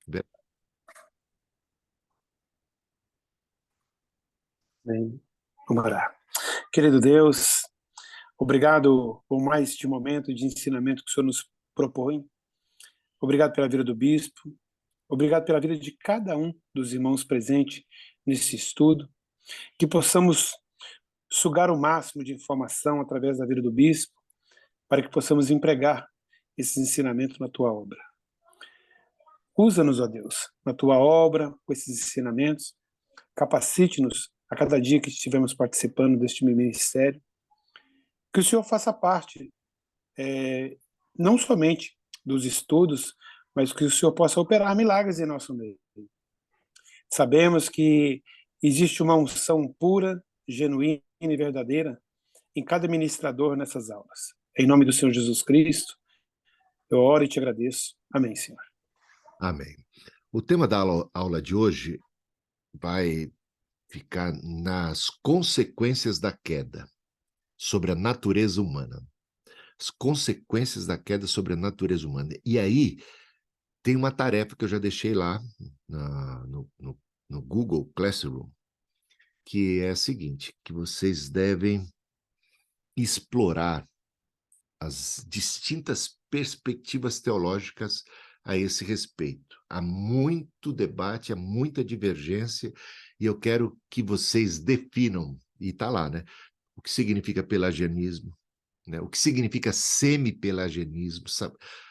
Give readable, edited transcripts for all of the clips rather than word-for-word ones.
Bem, vamos orar. Querido Deus, obrigado por mais este momento de ensinamento que o Senhor nos propõe. Obrigado pela vida do bispo. Obrigado pela vida de cada um dos irmãos presentes nesse estudo. Que possamos sugar o máximo de informação através da vida do bispo, para que possamos empregar esses ensinamentos na tua obra. Usa-nos, ó Deus, na tua obra, com esses ensinamentos. Capacite-nos a cada dia que estivermos participando deste ministério. Que o Senhor faça parte, não somente dos estudos, mas que o Senhor possa operar milagres em nosso meio. Sabemos que existe uma unção pura, genuína e verdadeira em cada ministrador nessas aulas. Em nome do Senhor Jesus Cristo, eu oro e te agradeço. Amém, Senhor. Amém. O tema da aula de hoje vai ficar nas consequências da queda sobre a natureza humana. As consequências da queda sobre a natureza humana. E aí, tem uma tarefa que eu já deixei lá no Google Classroom, que é a seguinte, que vocês devem explorar as distintas perspectivas teológicas a esse respeito. Há muito debate, há muita divergência, e eu quero que vocês definam, e está lá, né? O que significa pelagianismo, né? O que significa semi-pelagianismo,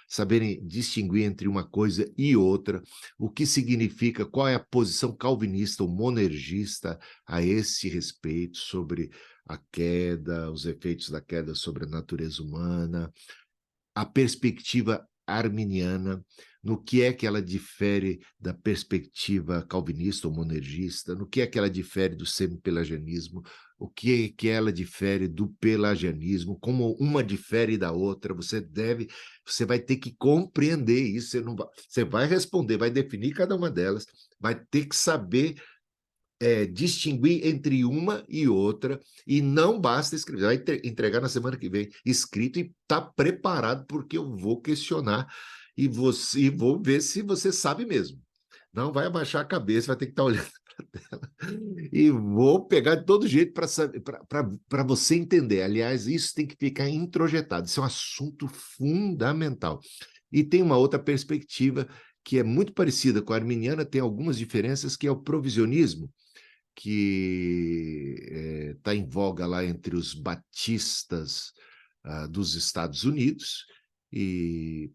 saberem distinguir entre uma coisa e outra, o que significa, qual é a posição calvinista ou monergista a esse respeito sobre a queda, os efeitos da queda sobre a natureza humana, a perspectiva arminiana, no que é que ela difere da perspectiva calvinista ou monergista, no que é que ela difere do semi-pelagianismo, o que é que ela difere do pelagianismo, como uma difere da outra. Você vai ter que compreender isso, você vai responder, vai definir cada uma delas, vai ter que saber distinguir entre uma e outra, e não basta escrever, vai entregar na semana que vem escrito e está preparado, porque eu vou questionar e vou ver se você sabe mesmo. Não vai abaixar a cabeça, vai ter que estar olhando para a tela. E vou pegar de todo jeito para você entender. Aliás, isso tem que ficar introjetado, isso é um assunto fundamental. E tem uma outra perspectiva que é muito parecida com a arminiana, tem algumas diferenças, que é o provisionismo, que está em voga lá entre os batistas dos Estados Unidos, e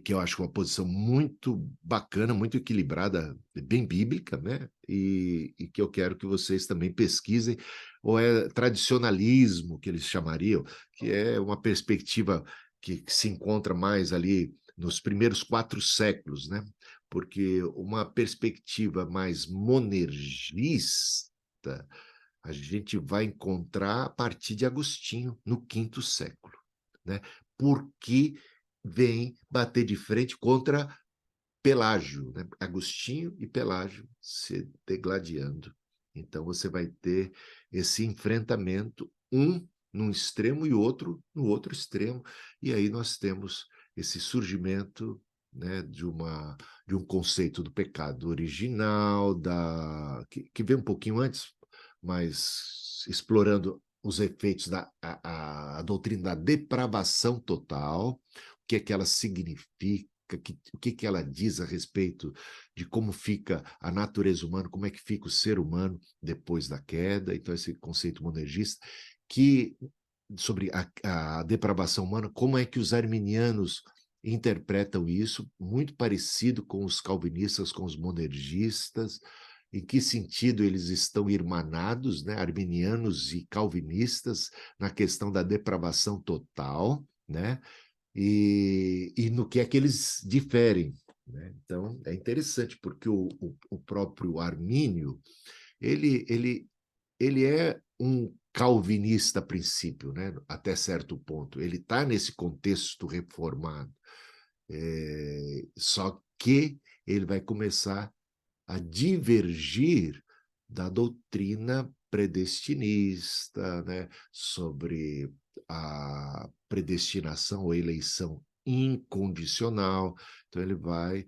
que eu acho uma posição muito bacana, muito equilibrada, bem bíblica, né? E que eu quero que vocês também pesquisem, ou é tradicionalismo, que eles chamariam, que é uma perspectiva que se encontra mais ali nos primeiros 4 séculos, né? Porque uma perspectiva mais monergista a gente vai encontrar a partir de Agostinho, no V século, né? Porque vem bater de frente contra Pelágio, né? Agostinho e Pelágio se degladiando. Então você vai ter esse enfrentamento, um num extremo e outro no outro extremo, e aí nós temos esse surgimento, né, de um conceito do pecado original, que vem um pouquinho antes, mas explorando os efeitos a doutrina da depravação total, o que é que ela significa, o que ela diz a respeito de como fica a natureza humana, como é que fica o ser humano depois da queda. Então, esse conceito monergista, sobre a depravação humana, como é que os arminianos interpretam isso, muito parecido com os calvinistas, com os monergistas, em que sentido eles estão irmanados, né, arminianos e calvinistas, na questão da depravação total, né, e no que é que eles diferem, né? Então, é interessante, porque o próprio Armínio, ele é um calvinista a princípio, né? Até certo ponto. Ele está nesse contexto reformado. Só que ele vai começar a divergir da doutrina predestinista, né, sobre a predestinação ou eleição incondicional. Então ele vai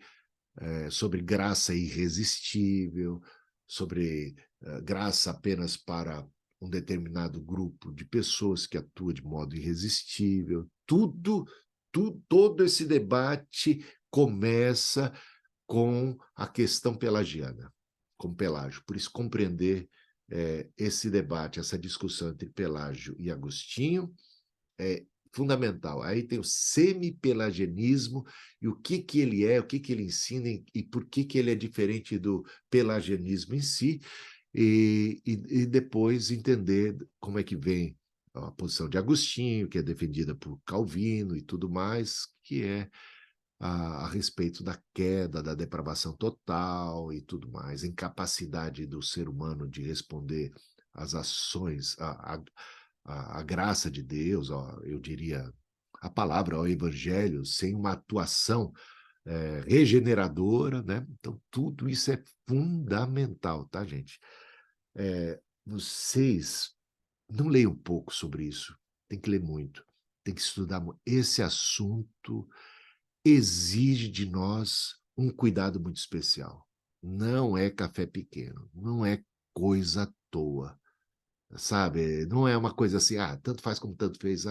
sobre graça irresistível, sobre graça apenas para um determinado grupo de pessoas que atua de modo irresistível. Todo esse debate começa com a questão pelagiana, com Pelágio. Por isso, compreender esse debate, essa discussão entre Pelágio e Agostinho é fundamental. Aí tem o semi-pelagianismo e o que ele é, o que ele ensina e por que ele é diferente do pelagianismo em si, e depois entender como é que vem a posição de Agostinho, que é defendida por Calvino e tudo mais, que é a respeito da queda, da depravação total e tudo mais, incapacidade do ser humano de responder às ações, a graça de Deus, eu diria a palavra, o evangelho, sem uma atuação regeneradora, né? Então, tudo isso é fundamental, tá, gente? Vocês não leiam pouco sobre isso, tem que ler muito, tem que estudar muito. Esse assunto exige de nós um cuidado muito especial. Não é café pequeno, não é coisa à toa, sabe? Não é uma coisa assim, tanto faz como tanto fez,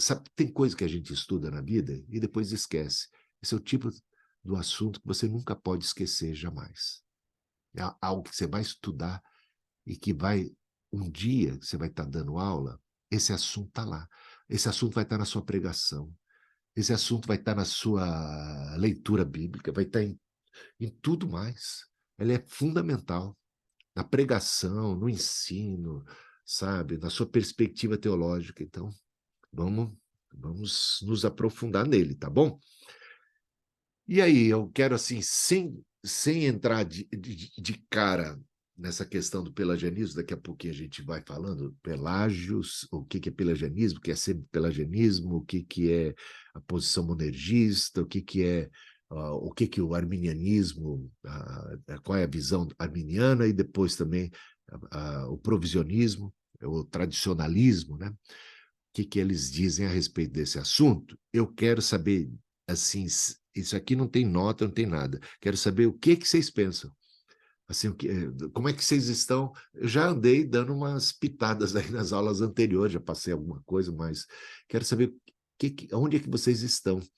sabe, tem coisa que a gente estuda na vida e depois esquece. Esse é o tipo do assunto que você nunca pode esquecer jamais. É algo que você vai estudar e que um dia que você vai estar dando aula, esse assunto está lá. Esse assunto vai estar na sua pregação. Esse assunto vai estar na sua leitura bíblica, vai estar em tudo mais. Ele é fundamental na pregação, no ensino, sabe, na sua perspectiva teológica. Então, vamos nos aprofundar nele, tá bom? E aí, eu quero, assim, sem entrar de cara nessa questão do pelagianismo, daqui a pouquinho a gente vai falando, Pelágios, o que é pelagianismo, o que é semi-pelagianismo, o que é a posição monergista, o que o arminianismo, qual é a visão arminiana, e depois também o provisionismo, o tradicionalismo, né? O que eles dizem a respeito desse assunto. Eu quero saber, assim, isso aqui não tem nota, não tem nada. Quero saber o que vocês pensam. Assim, como é que vocês estão? Eu já andei dando umas pitadas aí nas aulas anteriores, já passei alguma coisa, mas quero saber onde é que vocês estão. O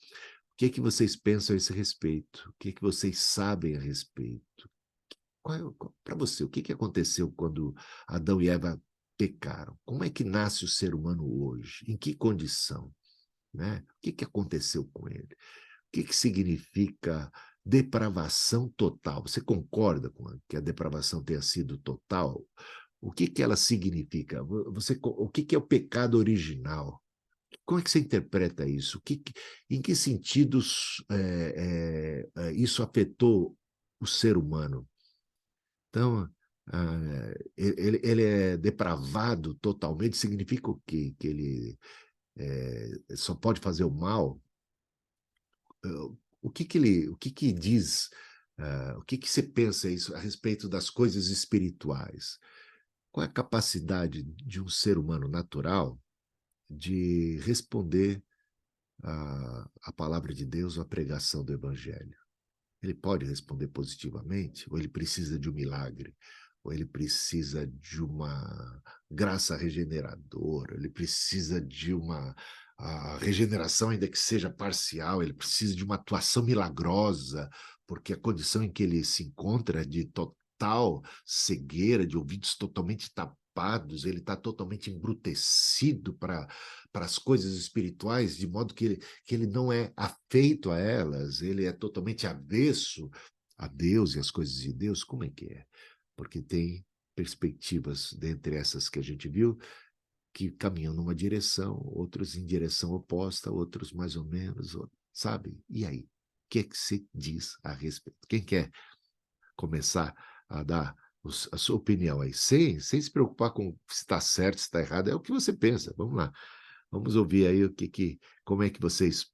que vocês pensam a esse respeito? O que vocês sabem a respeito? Para você, o que aconteceu quando Adão e Eva pecaram? Como é que nasce o ser humano hoje? Em que condição? Né? O que aconteceu com ele? O que significa depravação total? Você concorda com que a depravação tenha sido total? O que ela significa? O que é o pecado original? Como é que você interpreta isso? Em que sentidos isso afetou o ser humano? Então, ele é depravado totalmente, significa o quê? Que ele só pode fazer o mal? O que diz, o que você pensa isso a respeito das coisas espirituais? Qual é a capacidade de um ser humano natural de responder à palavra de Deus ou à pregação do Evangelho? Ele pode responder positivamente, ou ele precisa de um milagre, ou ele precisa de uma graça regeneradora, ele precisa de uma regeneração, ainda que seja parcial, ele precisa de uma atuação milagrosa, porque a condição em que ele se encontra é de total cegueira, de ouvidos totalmente tapados, ele está totalmente embrutecido para as coisas espirituais, de modo que ele não é afeito a elas, ele é totalmente avesso a Deus e as coisas de Deus. Como é que é? Porque tem perspectivas dentre essas que a gente viu que caminham numa direção, outros em direção oposta, outros mais ou menos, sabe? E aí? O que é que se diz a respeito? Quem quer começar a dar a sua opinião aí, sem se preocupar com se está certo, se está errado, é o que você pensa. Vamos lá. Vamos ouvir aí como é que vocês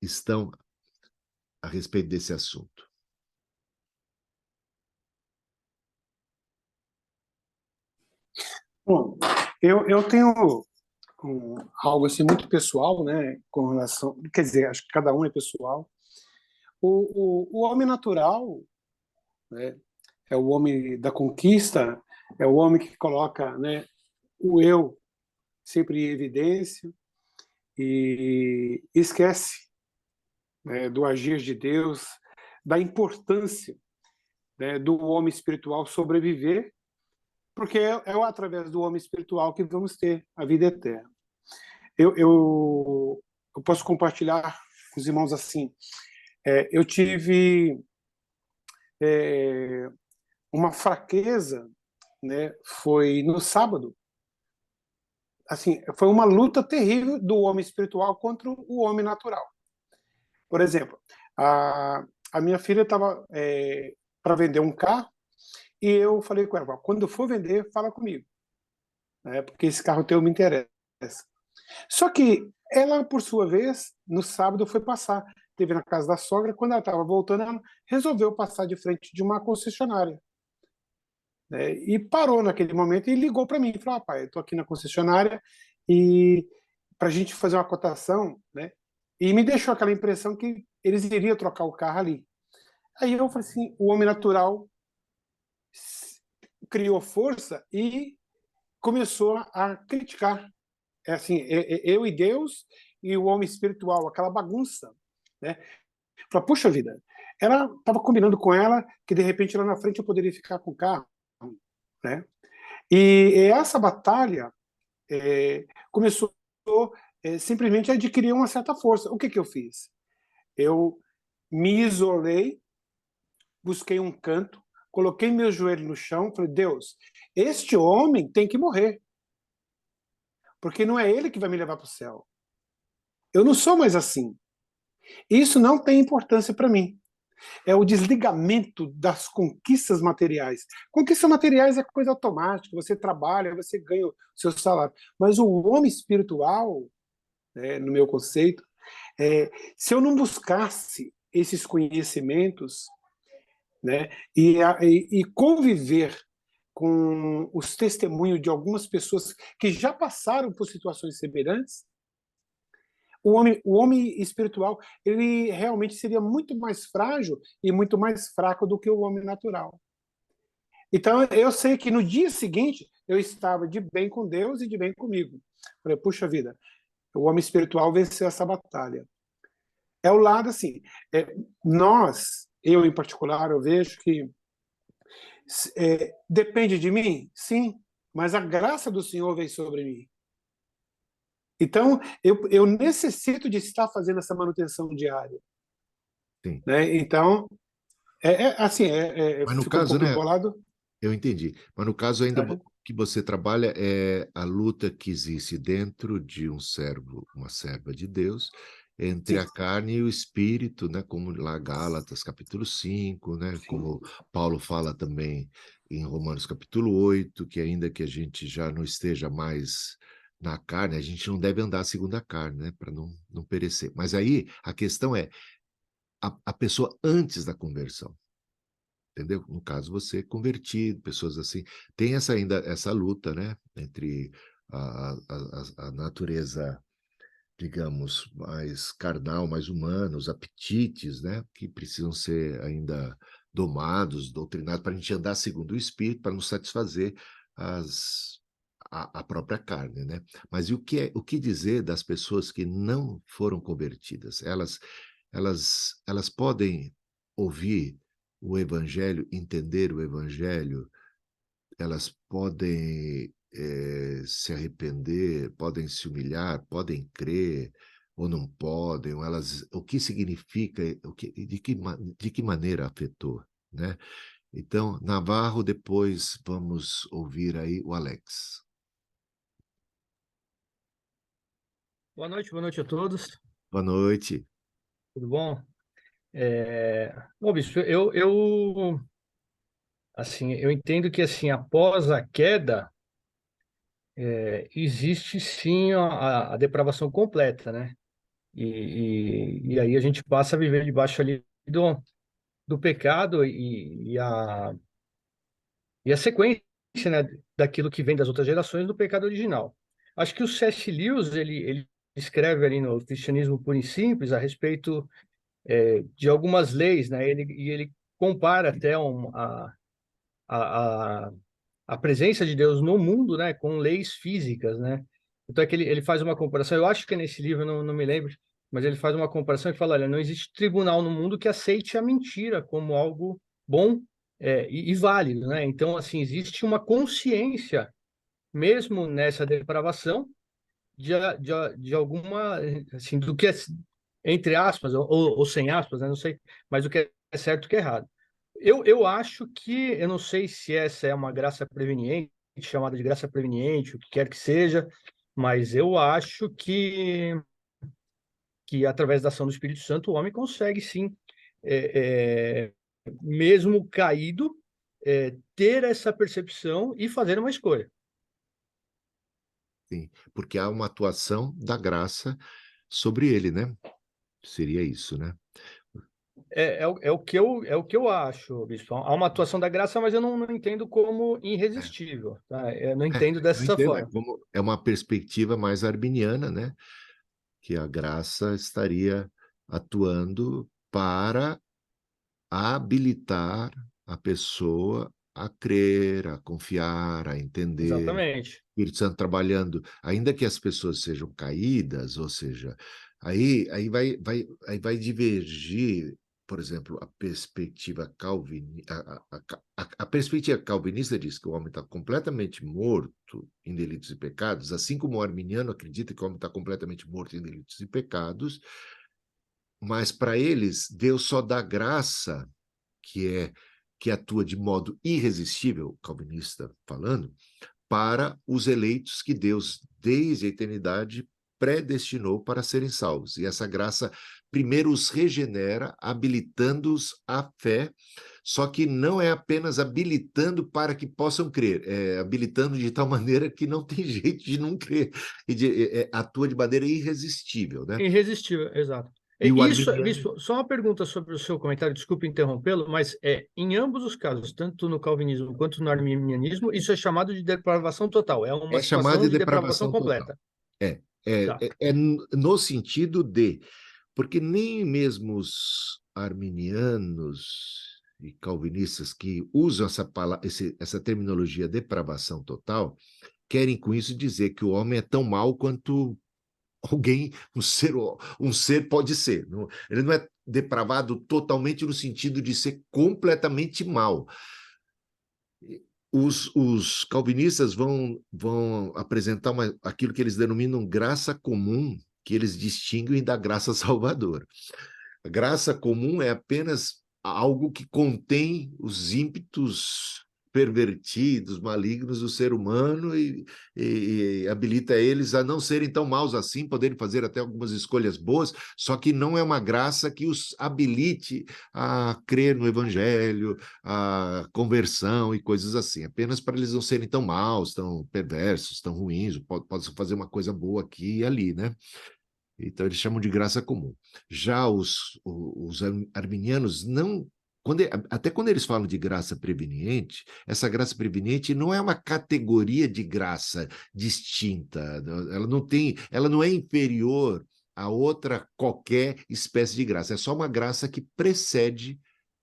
estão a respeito desse assunto. Bom, eu tenho algo assim muito pessoal, né, com relação, quer dizer, acho que cada um é pessoal, O homem natural, né, é o homem da conquista, é o homem que coloca, né, o eu sempre em evidência e esquece, né, do agir de Deus, da importância, né, do homem espiritual sobreviver, porque é através do homem espiritual que vamos ter a vida eterna. Eu posso compartilhar com os irmãos assim. Eu tive uma fraqueza, né? Foi no sábado. Assim, foi uma luta terrível do homem espiritual contra o homem natural. Por exemplo, a minha filha estava para vender um carro e eu falei com ela: quando for vender, fala comigo, né? Porque esse carro teu me interessa. Só que ela, por sua vez, no sábado foi passar. Teve na casa da sogra, quando ela estava voltando, ela resolveu passar de frente de uma concessionária, né? E parou naquele momento e ligou para mim. Falou: pai, eu estou aqui na concessionária e para a gente fazer uma cotação, né? E me deixou aquela impressão que eles iriam trocar o carro ali. Aí eu falei assim: o homem natural criou força e começou a criticar. É assim, eu e Deus e o homem espiritual, aquela bagunça, né? Fala, puxa vida, ela estava combinando com ela que de repente lá na frente eu poderia ficar com o carro, né? E essa batalha começou simplesmente a adquirir uma certa força. O que que eu fiz? Eu me isolei, busquei um canto, coloquei meu joelho no chão, falei: Deus, este homem tem que morrer, porque não é ele que vai me levar para o céu. Eu não sou mais assim. Isso não tem importância para mim. É o desligamento das conquistas materiais. Conquistas materiais é coisa automática, você trabalha, você ganha o seu salário. Mas o homem espiritual, né, no meu conceito, se eu não buscasse esses conhecimentos, né, e conviver com os testemunhos de algumas pessoas que já passaram por situações semelhantes, o homem espiritual ele realmente seria muito mais frágil e muito mais fraco do que o homem natural. Então, eu sei que no dia seguinte eu estava de bem com Deus e de bem comigo. Falei, puxa vida, o homem espiritual venceu essa batalha. É o lado assim, nós, eu em particular, eu vejo que depende de mim, sim, mas a graça do Senhor vem sobre mim. Então, eu necessito de estar fazendo essa manutenção diária. Sim. Né? Então, assim, Mas no fica um caso, pouco né, embolado. eu entendi. Mas no caso ainda Uhum. que você trabalha é a luta que existe dentro de um servo, uma serva de Deus, entre Sim, a carne e o espírito, né, como lá Gálatas capítulo 5, né, sim, como Paulo fala também em Romanos capítulo 8, que ainda que a gente já não esteja mais na carne, a gente não deve andar segundo a carne, né, para não perecer. Mas aí a questão é a pessoa antes da conversão. Entendeu? No caso, você convertido, pessoas assim. Tem ainda essa luta, né? Entre a natureza, digamos, mais carnal, mais humana, os apetites, né? Que precisam ser ainda domados, doutrinados, para a gente andar segundo o Espírito, para nos satisfazer a própria carne, né? Mas e o que dizer das pessoas que não foram convertidas? Elas podem ouvir o Evangelho, entender o Evangelho, elas podem se arrepender, podem se humilhar, podem crer ou não podem, ou o que significa, de que maneira afetou, né? Então, Navarro, depois vamos ouvir aí o Alex. Boa noite a todos. Boa noite. Tudo bom? Bom, bicho, assim, eu entendo que assim, após a queda, existe sim a depravação completa, né? E aí a gente passa a viver debaixo ali do pecado e a sequência, né, daquilo que vem das outras gerações do pecado original. Acho que o C.S. Lewis, ele escreve ali no Cristianismo Puro e Simples a respeito de algumas leis, né? E ele compara até a, a, a presença de Deus no mundo, né, com leis físicas, né? Então é que ele faz uma comparação, eu acho que é nesse livro, eu não me lembro, mas ele faz uma comparação e fala, olha, não existe tribunal no mundo que aceite a mentira como algo bom e válido, né? Então, assim, existe uma consciência, mesmo nessa depravação, de alguma, assim, do que é, entre aspas, ou sem aspas, né? Não sei, mas o que é certo e o que é errado. Eu acho que, eu não sei se essa é uma graça preveniente, chamada de graça preveniente, o que quer que seja, mas eu acho que através da ação do Espírito Santo, o homem consegue sim, mesmo caído, ter essa percepção e fazer uma escolha. Sim, porque há uma atuação da graça sobre ele, né? Seria isso, né? É o que eu acho, Bispo. Há uma atuação da graça, mas eu não entendo como irresistível, tá? Eu não entendo Eu dessa entendo, forma. é uma perspectiva mais arminiana, né? Que a graça estaria atuando para habilitar a pessoa a crer, a confiar, a entender. Exatamente. O Espírito Santo trabalhando, ainda que as pessoas sejam caídas, ou seja, aí vai divergir, por exemplo, a perspectiva a perspectiva calvinista diz que o homem está completamente morto em delitos e pecados, assim como o arminiano acredita que o homem está completamente morto em delitos e pecados, mas para eles Deus só dá graça que atua de modo irresistível, calvinista falando, para os eleitos que Deus, desde a eternidade, predestinou para serem salvos. E essa graça primeiro os regenera, habilitando-os à fé, só que não é apenas habilitando para que possam crer, é habilitando de tal maneira que não tem jeito de não crer, atua de maneira irresistível, né? Irresistível, exato. E o Isso, arminiano Bispo, só uma pergunta sobre o seu comentário, desculpe interrompê-lo, mas em ambos os casos, tanto no calvinismo quanto no arminianismo, isso é chamado de depravação total, é uma é chamado situação de de depravação depravação total. completa. Tá. No sentido de, porque nem mesmo os arminianos e calvinistas que usam essa terminologia depravação total, querem com isso dizer que o homem é tão mau quanto alguém, um ser pode ser. Ele não é depravado totalmente no sentido de ser completamente mau. Os calvinistas vão apresentar aquilo que eles denominam graça comum, que eles distinguem da graça salvadora. A graça comum é apenas algo que contém os ímpetos pervertidos, malignos do ser humano e habilita eles a não serem tão maus assim, poderem fazer até algumas escolhas boas, só que não é uma graça que os habilite a crer no evangelho, a conversão e coisas assim, apenas para eles não serem tão maus, tão perversos, tão ruins, possam fazer uma coisa boa aqui e ali, né? Então, eles chamam de graça comum. Já os arminianos não. Até quando eles falam de graça preveniente, essa graça preveniente não é uma categoria de graça distinta. Ela não é inferior a outra qualquer espécie de graça. É só uma graça que precede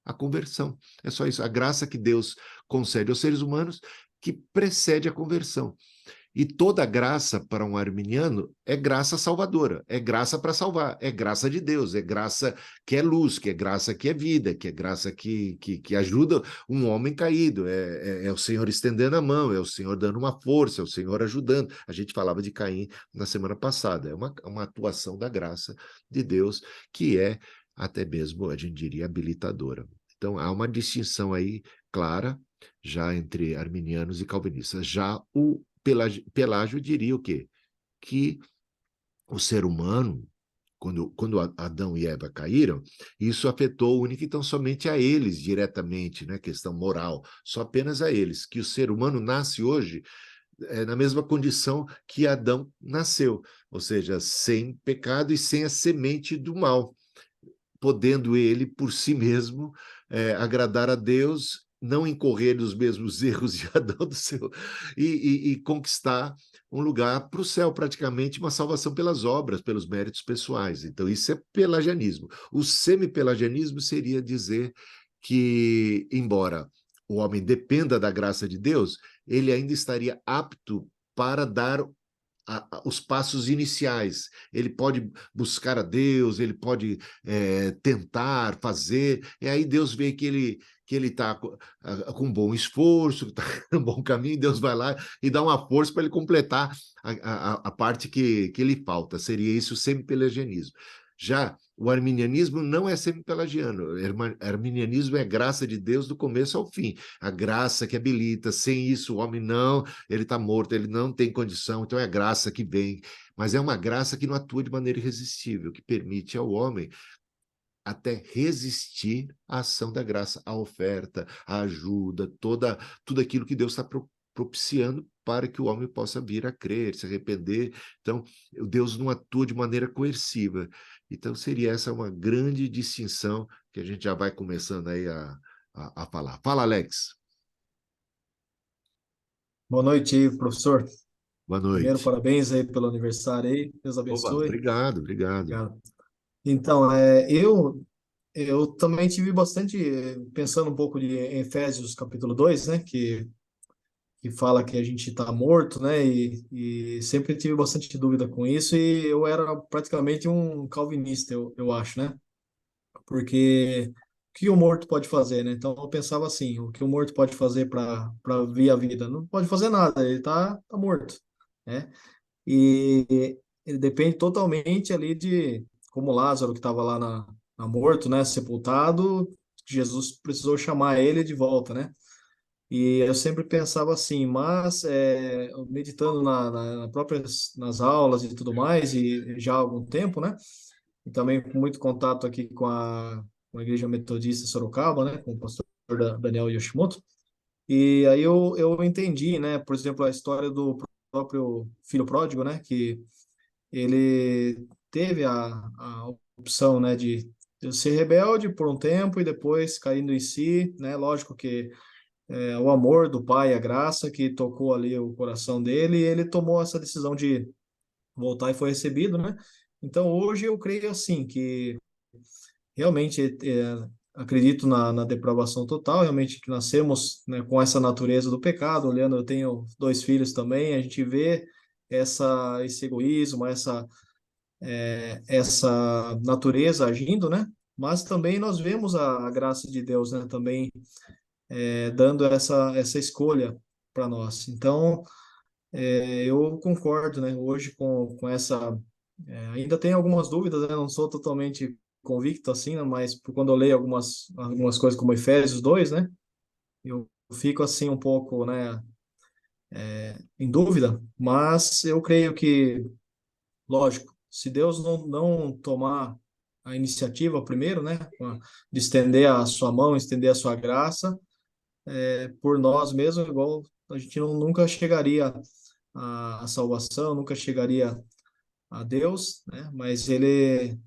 a conversão. É só isso. A graça que Deus concede aos seres humanos que precede a conversão. E toda graça para um arminiano é graça salvadora, é graça para salvar, é graça de Deus, é graça que é luz, que é graça que é vida, que é graça que ajuda um homem caído, é o Senhor estendendo a mão, é o Senhor dando uma força, é o Senhor ajudando. A gente falava de Caim na semana passada, é uma atuação da graça de Deus que é até mesmo, a gente diria, habilitadora. Então, há uma distinção aí clara já entre arminianos e calvinistas. Já o Pelágio diria o quê? Que o ser humano, quando Adão e Eva caíram, isso afetou única e tão somente a eles diretamente, né? Questão moral, só apenas a eles, que o ser humano nasce hoje na mesma condição que Adão nasceu, ou seja, sem pecado e sem a semente do mal, podendo ele por si mesmo agradar a Deus não incorrer nos mesmos erros de Adão e conquistar um lugar para o céu, praticamente uma salvação pelas obras, pelos méritos pessoais. Então, isso é pelagianismo. O semi-pelagianismo seria dizer que, embora o homem dependa da graça de Deus, ele ainda estaria apto para dar os passos iniciais. Ele pode buscar a Deus, ele pode tentar fazer, e aí Deus vê que ele está com um bom esforço, está no bom caminho, Deus vai lá e dá uma força para ele completar a parte que lhe falta. Seria isso o semi-pelagianismo. Já o arminianismo não é semi-pelagiano. O arminianismo é graça de Deus do começo ao fim. A graça que habilita, sem isso o homem não, ele está morto, ele não tem condição, então é a graça que vem. Mas é uma graça que não atua de maneira irresistível, que permite ao homem até resistir à ação da graça, à oferta, à ajuda, tudo aquilo que Deus está propiciando para que o homem possa vir a crer, se arrepender. Então, Deus não atua de maneira coerciva. Então, seria essa uma grande distinção que a gente já vai começando aí a falar. Fala, Alex. Boa noite, professor. Boa Primeiro, noite. parabéns aí pelo aniversário aí. Deus Oba, abençoe. obrigado, obrigado. Obrigado. Então, eu também tive bastante, pensando um pouco de Efésios capítulo 2, né, que fala que a gente está morto, né, e sempre tive bastante dúvida com isso, e eu era praticamente um calvinista, eu acho, né, porque o que o morto pode fazer, né? Então eu pensava assim, o que o morto pode fazer para vir a vida? Não pode fazer nada, ele tá morto, né? E ele depende totalmente ali de, como Lázaro que estava lá na morto, né, sepultado, Jesus precisou chamar ele de volta, né? E eu sempre pensava assim, mas meditando na próprias nas aulas e tudo mais, e já há algum tempo, né? E também com muito contato aqui com a Igreja Metodista Sorocaba, né, com o pastor Daniel Yoshimoto. E aí eu entendi, né, por exemplo, a história do próprio filho pródigo, né, que ele teve a opção, né, de ser rebelde por um tempo e depois caindo em si, né, lógico que o amor do pai, a graça que tocou ali o coração dele, e ele tomou essa decisão de voltar e foi recebido, né? Então hoje eu creio assim que realmente acredito na depravação total, realmente que nascemos, né, com essa natureza do pecado. Olhando, eu tenho dois filhos também, a gente vê esse egoísmo, essa natureza agindo, né? Mas também nós vemos a graça de Deus, né? Também dando essa escolha para nós. Então, eu concordo, né? Hoje com essa ainda tenho algumas dúvidas, né? Não sou totalmente convicto assim, né? Mas quando eu leio algumas coisas como Efésios 2, né? Eu fico assim um pouco, né, em dúvida, mas eu creio que, lógico, se Deus não tomar a iniciativa primeiro, né, de estender a sua mão, estender a sua graça, por nós mesmos, igual a gente nunca chegaria à salvação, nunca chegaria a Deus, né? Mas Ele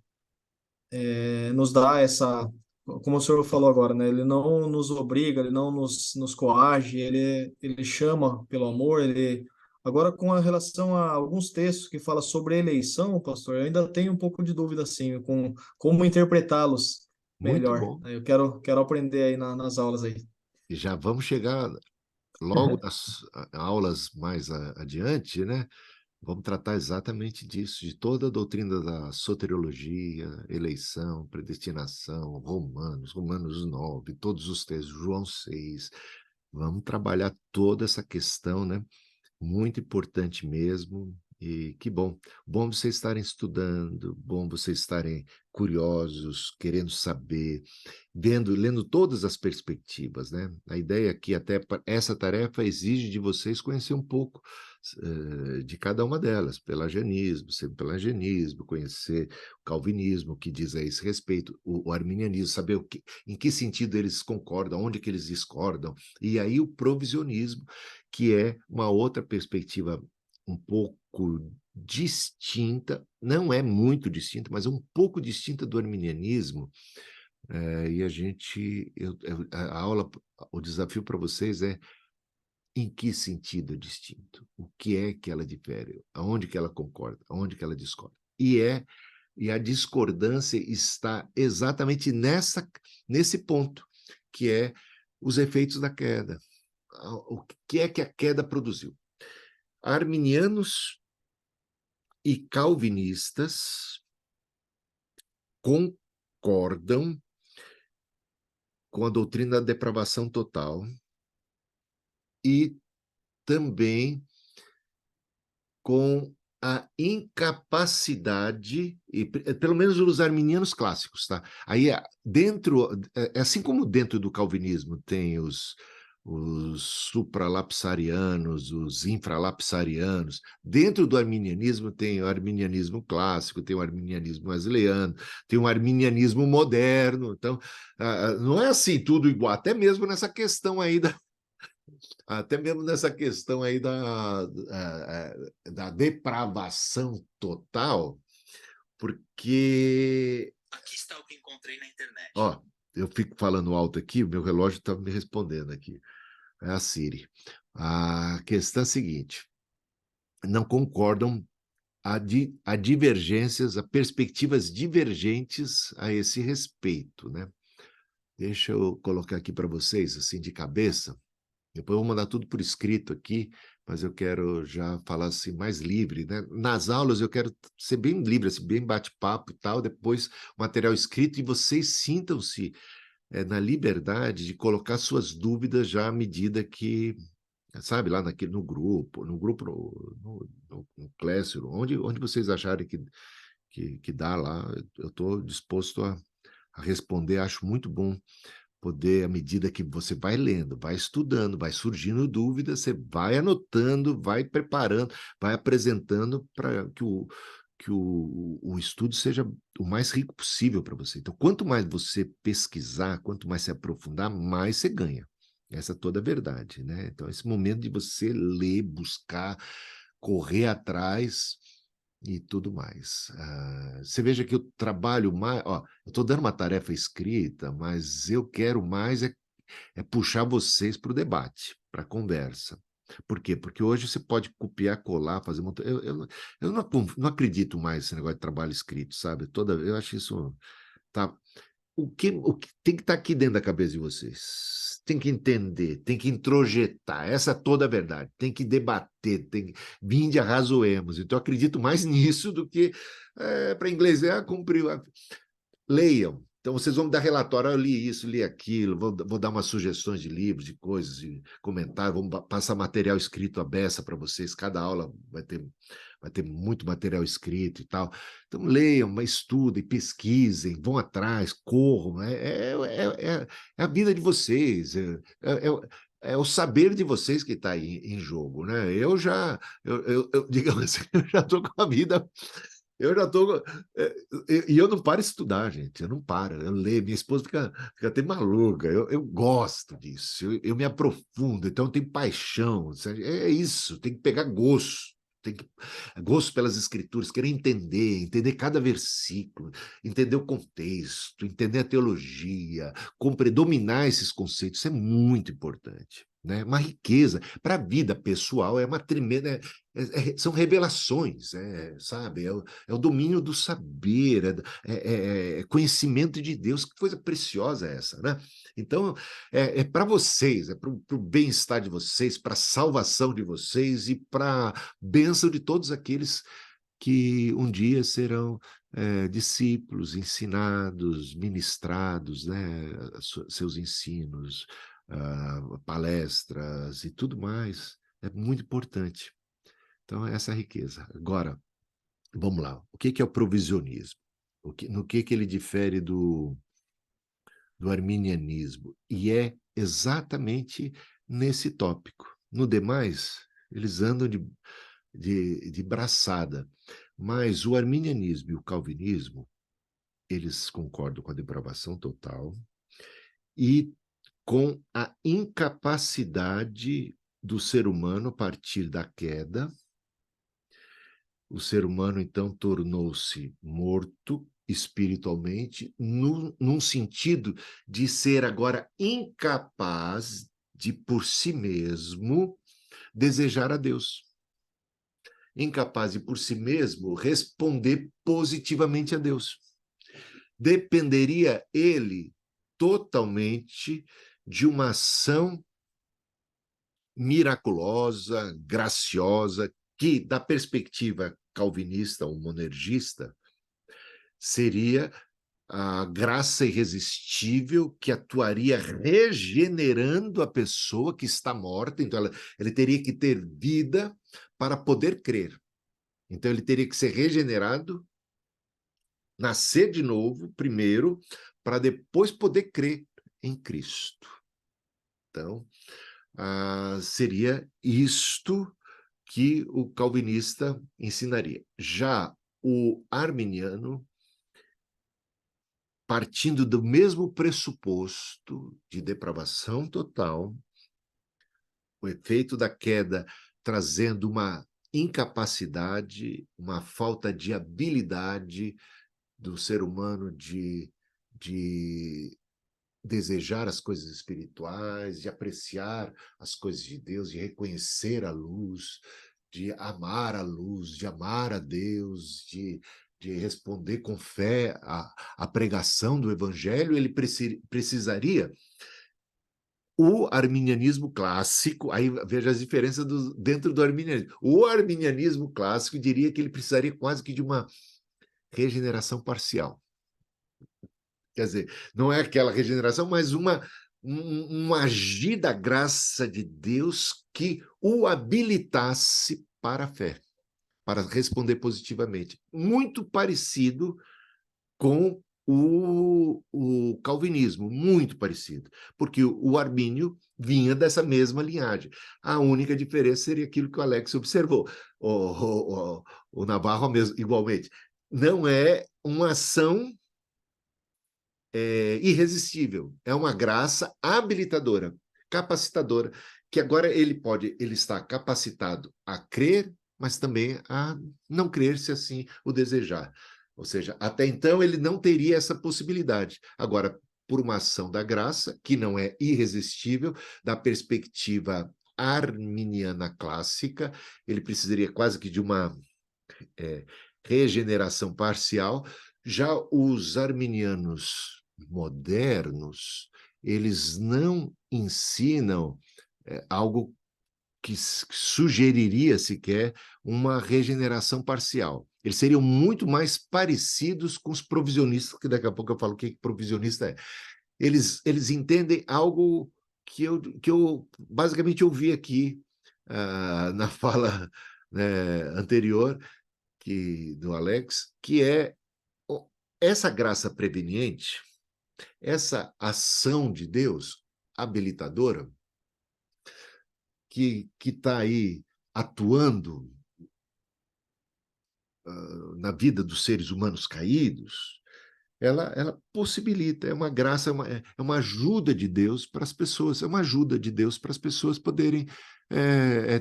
nos dá essa, como o senhor falou agora, né? Ele não nos obriga, ele não nos coage, ele chama pelo amor, ele... Agora, com a relação a alguns textos que fala sobre eleição, pastor, eu ainda tenho um pouco de dúvida, assim, com como interpretá-los Muito melhor, bom. né? Eu quero aprender aí nas aulas aí. E já vamos chegar logo nas aulas mais adiante, né? Vamos tratar exatamente disso, de toda a doutrina da soteriologia, eleição, predestinação, Romanos 9, todos os textos, João 6. Vamos trabalhar toda essa questão, né? Muito importante mesmo. E que bom. Bom vocês estarem estudando, bom vocês estarem curiosos, querendo saber, lendo todas as perspectivas, né? A ideia é que até essa tarefa exige de vocês conhecer um pouco de cada uma delas, pelagianismo, semi-pelagianismo, conhecer o calvinismo, o que diz a esse respeito, o arminianismo, saber em que sentido eles concordam, onde que eles discordam, e aí o provisionismo, que é uma outra perspectiva um pouco distinta, não é muito distinta, mas um pouco distinta do arminianismo, E a aula, o desafio para vocês é em que sentido é distinto? O que é que ela difere? Aonde que ela concorda? Aonde que ela discorda? E a discordância está exatamente nesse ponto, que é os efeitos da queda. O que é que a queda produziu? Arminianos e calvinistas concordam com a doutrina da depravação total e também com a incapacidade, e pelo menos os arminianos clássicos, tá? Aí assim como dentro do calvinismo tem os supralapsarianos, os infralapsarianos, dentro do arminianismo tem o arminianismo clássico, tem o arminianismo wesleyano, tem o arminianismo moderno. Então, não é assim tudo igual, até mesmo nessa questão aí da depravação total, porque... Aqui está o que encontrei na internet. Ó, eu fico falando alto aqui, o meu relógio está me respondendo aqui. É a Siri. A questão é a seguinte: não concordam a divergências, a perspectivas divergentes a esse respeito, né? Deixa eu colocar aqui para vocês, assim, de cabeça. Depois eu vou mandar tudo por escrito aqui, mas eu quero já falar assim mais livre, né? Nas aulas eu quero ser bem livre, assim, bem bate-papo e tal, depois material escrito, e vocês sintam-se na liberdade de colocar suas dúvidas já à medida que, sabe, lá no grupo, no Classroom, onde vocês acharem que dá lá, eu estou disposto a responder. Acho muito bom poder, à medida que você vai lendo, vai estudando, vai surgindo dúvidas, você vai anotando, vai preparando, vai apresentando para que o estudo seja o mais rico possível para você. Então, quanto mais você pesquisar, quanto mais se aprofundar, mais você ganha. Essa é toda a verdade, né? Então, esse momento de você ler, buscar, correr atrás e tudo mais. Você veja que eu trabalho mais... Ó, eu estou dando uma tarefa escrita, mas eu quero mais é puxar vocês para o debate, para a conversa. Por quê? Porque hoje você pode copiar, colar, fazer... Eu não acredito mais nesse negócio de trabalho escrito, sabe? Eu acho isso... Tá, o que tem que estar aqui dentro da cabeça de vocês? Tem que entender, tem que introjetar, essa é toda a verdade, tem que debater, vinde arrazoemos. Então, eu acredito mais nisso do que para inglês, cumpriu. Leiam. Então, vocês vão me dar relatório, eu li isso, li aquilo, vou dar umas sugestões de livros, de coisas, de comentários, vamos passar material escrito à beça para vocês, cada aula vai ter muito material escrito e tal. Então, leiam, estudem, pesquisem, vão atrás, corram, é a vida de vocês, é o saber de vocês que está em jogo, né? Digamos assim, eu já estou com a vida... Eu já estou. E eu não paro de estudar, gente. Eu não paro. Eu leio. Minha esposa fica até maluca. Eu gosto disso. Eu me aprofundo. Então, eu tenho paixão. É isso. Tem que pegar gosto. Gosto pelas escrituras, querer entender cada versículo, entender o contexto, entender a teologia, dominar esses conceitos. Isso é muito importante. Né? Uma riqueza para a vida pessoal, é uma tremenda. São revelações, sabe? É o domínio do saber, é conhecimento de Deus. Que coisa preciosa é essa, né? Então, é para vocês, é para o bem-estar de vocês, para a salvação de vocês e para a bênção de todos aqueles que um dia serão discípulos, ensinados, ministrados, né? Seus ensinos, palestras e tudo mais. É muito importante. Então, essa é a riqueza. Agora, vamos lá. O que é o provisionismo? No que ele difere do arminianismo? E é exatamente nesse tópico. No demais, eles andam de braçada. Mas o arminianismo e o calvinismo, eles concordam com a depravação total e com a incapacidade do ser humano a partir da queda. O ser humano, então, tornou-se morto espiritualmente, num sentido de ser agora incapaz de, por si mesmo, desejar a Deus. Incapaz de, por si mesmo, responder positivamente a Deus. Dependeria ele totalmente de uma ação miraculosa, graciosa, que, da perspectiva calvinista ou monergista, seria a graça irresistível que atuaria regenerando a pessoa que está morta. Então, ele teria que ter vida para poder crer. Então, ele teria que ser regenerado, nascer de novo, primeiro, para depois poder crer em Cristo. Então, seria isto que o calvinista ensinaria. Já o arminiano, partindo do mesmo pressuposto de depravação total, o efeito da queda trazendo uma incapacidade, uma falta de habilidade do ser humano de desejar as coisas espirituais, de apreciar as coisas de Deus, de reconhecer a luz, de amar a luz, de amar a Deus, de responder com fé à pregação do Evangelho. Ele precisaria. O arminianismo clássico, aí veja as diferenças dentro do arminianismo. O arminianismo clássico diria que ele precisaria quase que de uma regeneração parcial. Quer dizer, não é aquela regeneração, mas um agir da graça de Deus que o habilitasse para a fé, para responder positivamente. Muito parecido com o calvinismo, muito parecido, porque o Armínio vinha dessa mesma linhagem. A única diferença seria aquilo que o Alex observou, o Navarro mesmo, igualmente. Não é uma ação irresistível, é uma graça habilitadora, capacitadora, que agora ele está capacitado a crer, mas também a não crer, se assim o desejar. Ou seja, até então ele não teria essa possibilidade. Agora, por uma ação da graça, que não é irresistível, da perspectiva arminiana clássica, ele precisaria quase que de uma regeneração parcial. Já os arminianos modernos, eles não ensinam algo que sugeriria sequer uma regeneração parcial. Eles seriam muito mais parecidos com os provisionistas, que daqui a pouco eu falo o que provisionista é. Eles entendem algo que eu basicamente ouvi aqui na fala anterior do Alex, que é essa graça preveniente, essa ação de Deus habilitadora, que está aí atuando na vida dos seres humanos caídos, ela possibilita, é uma graça, é uma ajuda de Deus para as pessoas, é uma ajuda de Deus para as pessoas poderem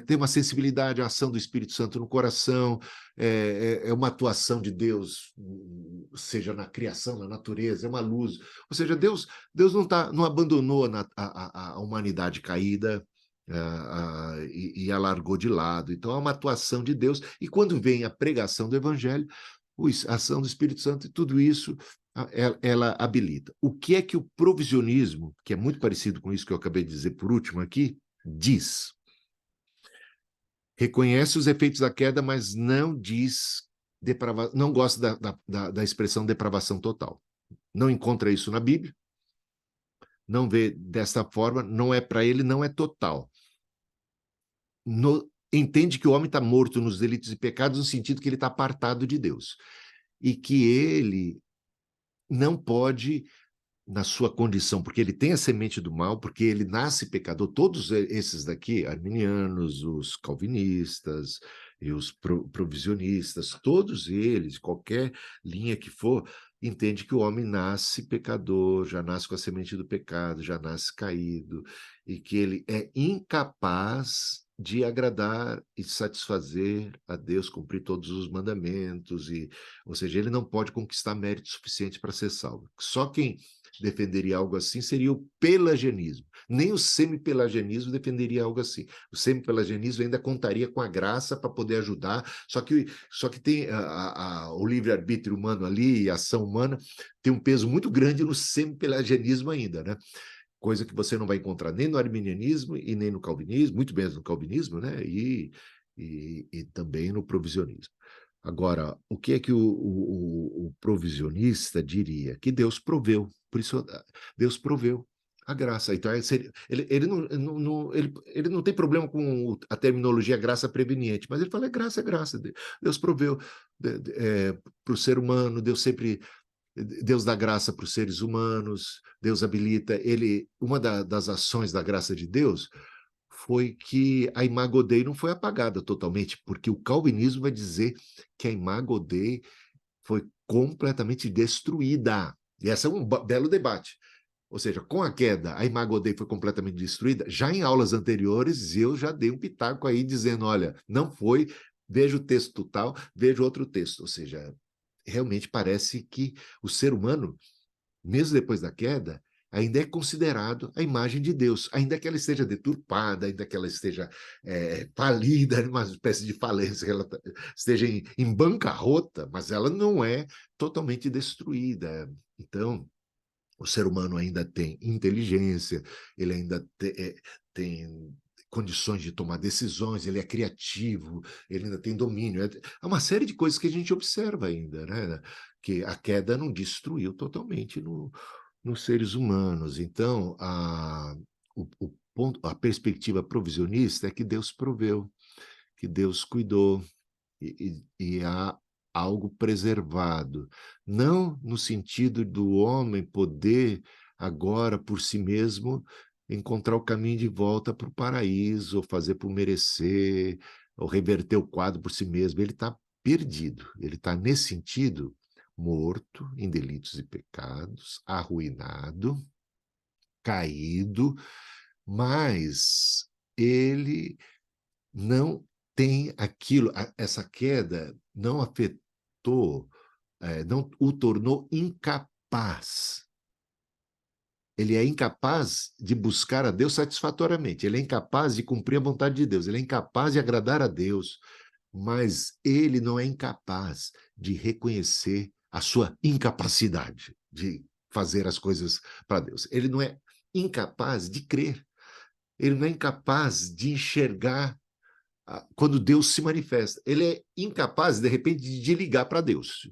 ter uma sensibilidade à ação do Espírito Santo no coração, é uma atuação de Deus, seja na criação, na natureza, é uma luz. Ou seja, Deus não abandonou a humanidade caída, e a largou de lado. Então, é uma atuação de Deus, e quando vem a pregação do Evangelho, a ação do Espírito Santo e tudo isso, ela habilita. O que é que o provisionismo, que é muito parecido com isso que eu acabei de dizer por último aqui, diz? Reconhece os efeitos da queda, mas não diz não gosta da expressão depravação total. Não encontra isso na Bíblia, não vê dessa forma, não é para ele, não é total. Entende que o homem está morto nos delitos e pecados no sentido que ele está apartado de Deus. E que ele não pode, na sua condição, porque ele tem a semente do mal, porque ele nasce pecador, todos esses daqui, arminianos, os calvinistas e os provisionistas, todos eles, qualquer linha que for, entende que o homem nasce pecador, já nasce com a semente do pecado, já nasce caído, e que ele é incapaz de agradar e satisfazer a Deus, cumprir todos os mandamentos, ou seja, ele não pode conquistar mérito suficiente para ser salvo. Só quem defenderia algo assim seria o pelagianismo. Nem o semi-pelagianismo defenderia algo assim. O semi-pelagianismo ainda contaria com a graça para poder ajudar, só que tem o livre-arbítrio humano ali, e a ação humana, tem um peso muito grande no semi-pelagianismo ainda, né? Coisa que você não vai encontrar nem no arminianismo e nem no calvinismo, muito menos no calvinismo, né? E também no provisionismo. Agora, o que é que o provisionista diria? Que Deus proveu. Por isso, Deus proveu a graça. Então, ele não tem problema com a terminologia graça preveniente, mas ele fala, é graça, é graça. Deus proveu para o ser humano, Deus dá graça para os seres humanos, Deus habilita. Uma das ações da graça de Deus foi que a Imago Dei não foi apagada totalmente, porque o calvinismo vai dizer que a Imago Dei foi completamente destruída. E esse é um belo debate. Ou seja, com a queda, a Imago Dei foi completamente destruída. Já em aulas anteriores, eu já dei um pitaco aí dizendo, olha, não foi, veja o texto tal, veja outro texto. Ou seja, realmente parece que o ser humano, mesmo depois da queda, ainda é considerado a imagem de Deus, ainda que ela esteja deturpada, ainda que ela esteja falida, uma espécie de falência, que ela esteja em bancarrota, mas ela não é totalmente destruída. Então, o ser humano ainda tem inteligência, ele ainda tem condições de tomar decisões, ele é criativo, ele ainda tem domínio. Há uma série de coisas que a gente observa ainda, né? Que a queda não destruiu totalmente nos seres humanos. Então, a perspectiva provisionista é que Deus proveu, que Deus cuidou, e há algo preservado. Não no sentido do homem poder, agora, por si mesmo, encontrar o caminho de volta para o paraíso, ou fazer por merecer, ou reverter o quadro por si mesmo. Ele está perdido. Ele está, nesse sentido, morto em delitos e pecados, arruinado, caído, mas ele não tem aquilo, essa queda não afetou, não o tornou incapaz. Ele é incapaz de buscar a Deus satisfatoriamente, ele é incapaz de cumprir a vontade de Deus, ele é incapaz de agradar a Deus, mas ele não é incapaz de reconhecer a sua incapacidade de fazer as coisas para Deus. Ele não é incapaz de crer, ele não é incapaz de enxergar quando Deus se manifesta. Ele é incapaz, de repente, de ligar para Deus.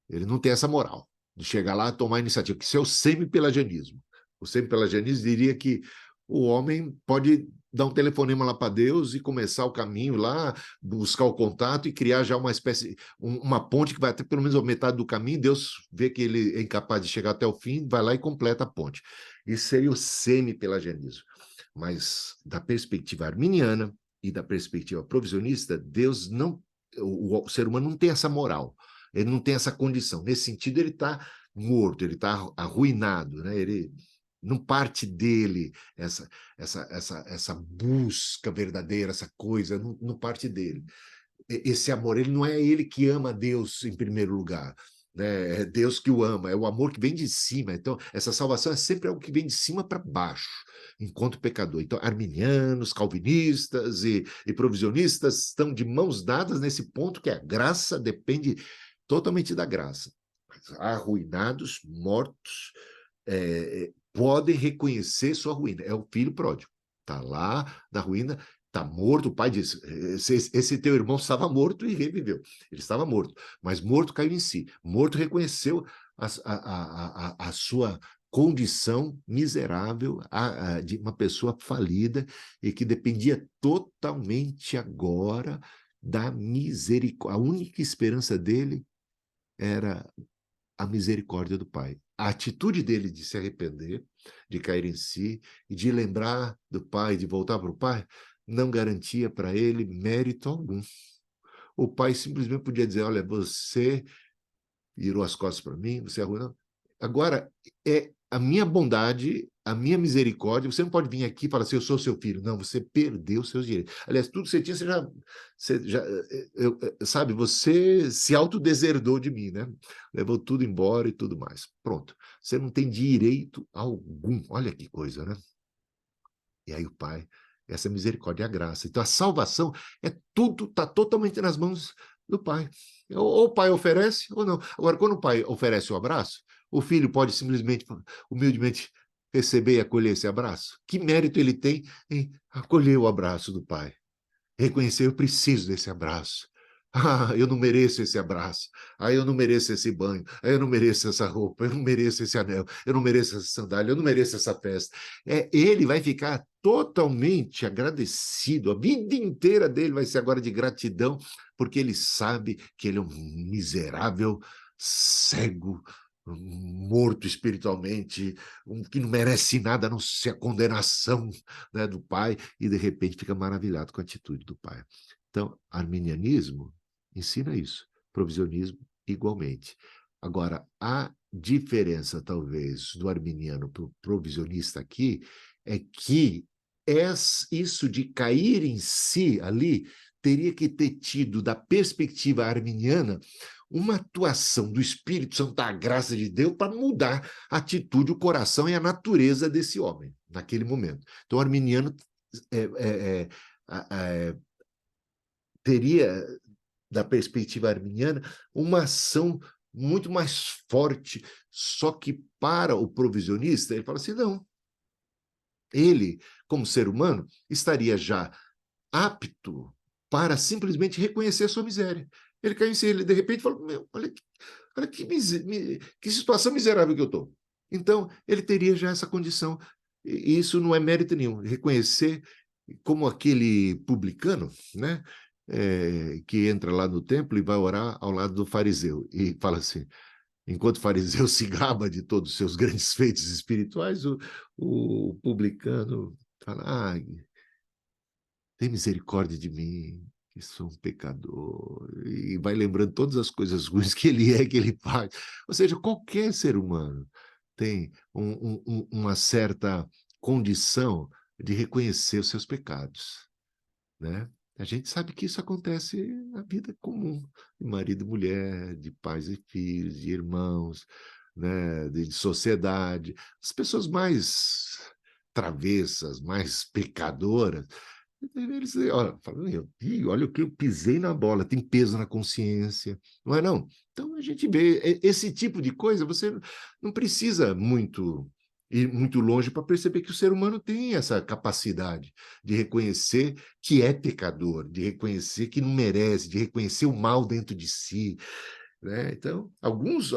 Ele não tem essa moral de chegar lá e tomar iniciativa, que isso é o semi-pelagianismo. O semi-pelagianismo diria que o homem pode dar um telefonema lá para Deus e começar o caminho lá, buscar o contato e criar já uma espécie, uma ponte que vai até pelo menos a metade do caminho. Deus vê que ele é incapaz de chegar até o fim, vai lá e completa a ponte. Isso seria o semi-pelagianismo. Mas da perspectiva arminiana e da perspectiva provisionista, Deus não, o ser humano não tem essa moral, ele não tem essa condição. Nesse sentido, ele está morto, ele está arruinado, né? Ele não parte dele essa busca verdadeira, essa coisa, não parte dele. Esse amor, ele não é ele que ama Deus em primeiro lugar, né? É Deus que o ama, é o amor que vem de cima. Então, essa salvação é sempre algo que vem de cima para baixo, enquanto pecador. Então, arminianos, calvinistas e provisionistas estão de mãos dadas nesse ponto que a graça depende totalmente da graça. Arruinados, mortos, podem reconhecer sua ruína. É o filho pródigo. Está lá na ruína, está morto. O pai disse, esse teu irmão estava morto e reviveu. Ele estava morto, mas morto caiu em si. Morto reconheceu a sua condição miserável, de uma pessoa falida e que dependia totalmente agora da misericórdia. A única esperança dele era a misericórdia do Pai. A atitude dele de se arrepender, de cair em si e de lembrar do Pai, de voltar para o Pai, não garantia para ele mérito algum. o pai simplesmente podia dizer, olha, você virou as costas para mim, você arruinou. Agora, é a minha bondade, a minha misericórdia, você não pode vir aqui e falar assim, eu sou seu filho. Não, você perdeu seus direitos. Aliás, tudo que você tinha, sabe, você se autodeserdou de mim, né? Levou tudo embora e tudo mais. Pronto. Você não tem direito algum. Olha que coisa, né? E aí o pai, essa misericórdia e a graça. Então a salvação é tudo, está totalmente nas mãos do pai. Ou o pai oferece ou não. Agora, quando o pai oferece o abraço, o filho pode simplesmente, humildemente, receber e acolher esse abraço? Que mérito ele tem em acolher o abraço do pai? Reconhecer, eu preciso desse abraço. Ah, eu não mereço esse abraço. Ah, eu não mereço esse banho. Ah, eu não mereço essa roupa. Eu não mereço esse anel. Eu não mereço essa sandália. Eu não mereço essa festa. Ele vai ficar totalmente agradecido. A vida inteira dele vai ser agora de gratidão, porque ele sabe que ele é um miserável, cego, morto espiritualmente, que não merece nada a não ser a condenação, né, do pai, e de repente fica maravilhado com a atitude do pai. Então, arminianismo ensina isso, provisionismo igualmente. Agora, a diferença, talvez, do arminiano para o provisionista aqui é que isso de cair em si ali teria que ter tido, da perspectiva arminiana, uma atuação do Espírito Santo, da graça de Deus, para mudar a atitude, o coração e a natureza desse homem, naquele momento. Então, o arminiano teria, da perspectiva arminiana, uma ação muito mais forte, só que para o provisionista, ele fala assim, não, ele, como ser humano, estaria já apto para simplesmente reconhecer a sua miséria. Ele caiu em si, ele de repente falou, meu, olha que situação miserável que eu estou. Então, ele teria já essa condição, e isso não é mérito nenhum, reconhecer como aquele publicano, né, que entra lá no templo e vai orar ao lado do fariseu, e fala assim, enquanto o fariseu se gaba de todos os seus grandes feitos espirituais, o publicano fala, tem misericórdia de mim, que sou um pecador, e vai lembrando todas as coisas ruins que ele faz. Ou seja, qualquer ser humano tem uma certa condição de reconhecer os seus pecados, né? A gente sabe que isso acontece na vida comum, de marido e mulher, de pais e filhos, de irmãos, né? De sociedade. As pessoas mais travessas, mais pecadoras, eles falam, olha o que eu pisei na bola, tem peso na consciência, não é não? Então a gente vê esse tipo de coisa, você não precisa ir muito longe para perceber que o ser humano tem essa capacidade de reconhecer que é pecador, de reconhecer que não merece, de reconhecer o mal dentro de si, né? Então, alguns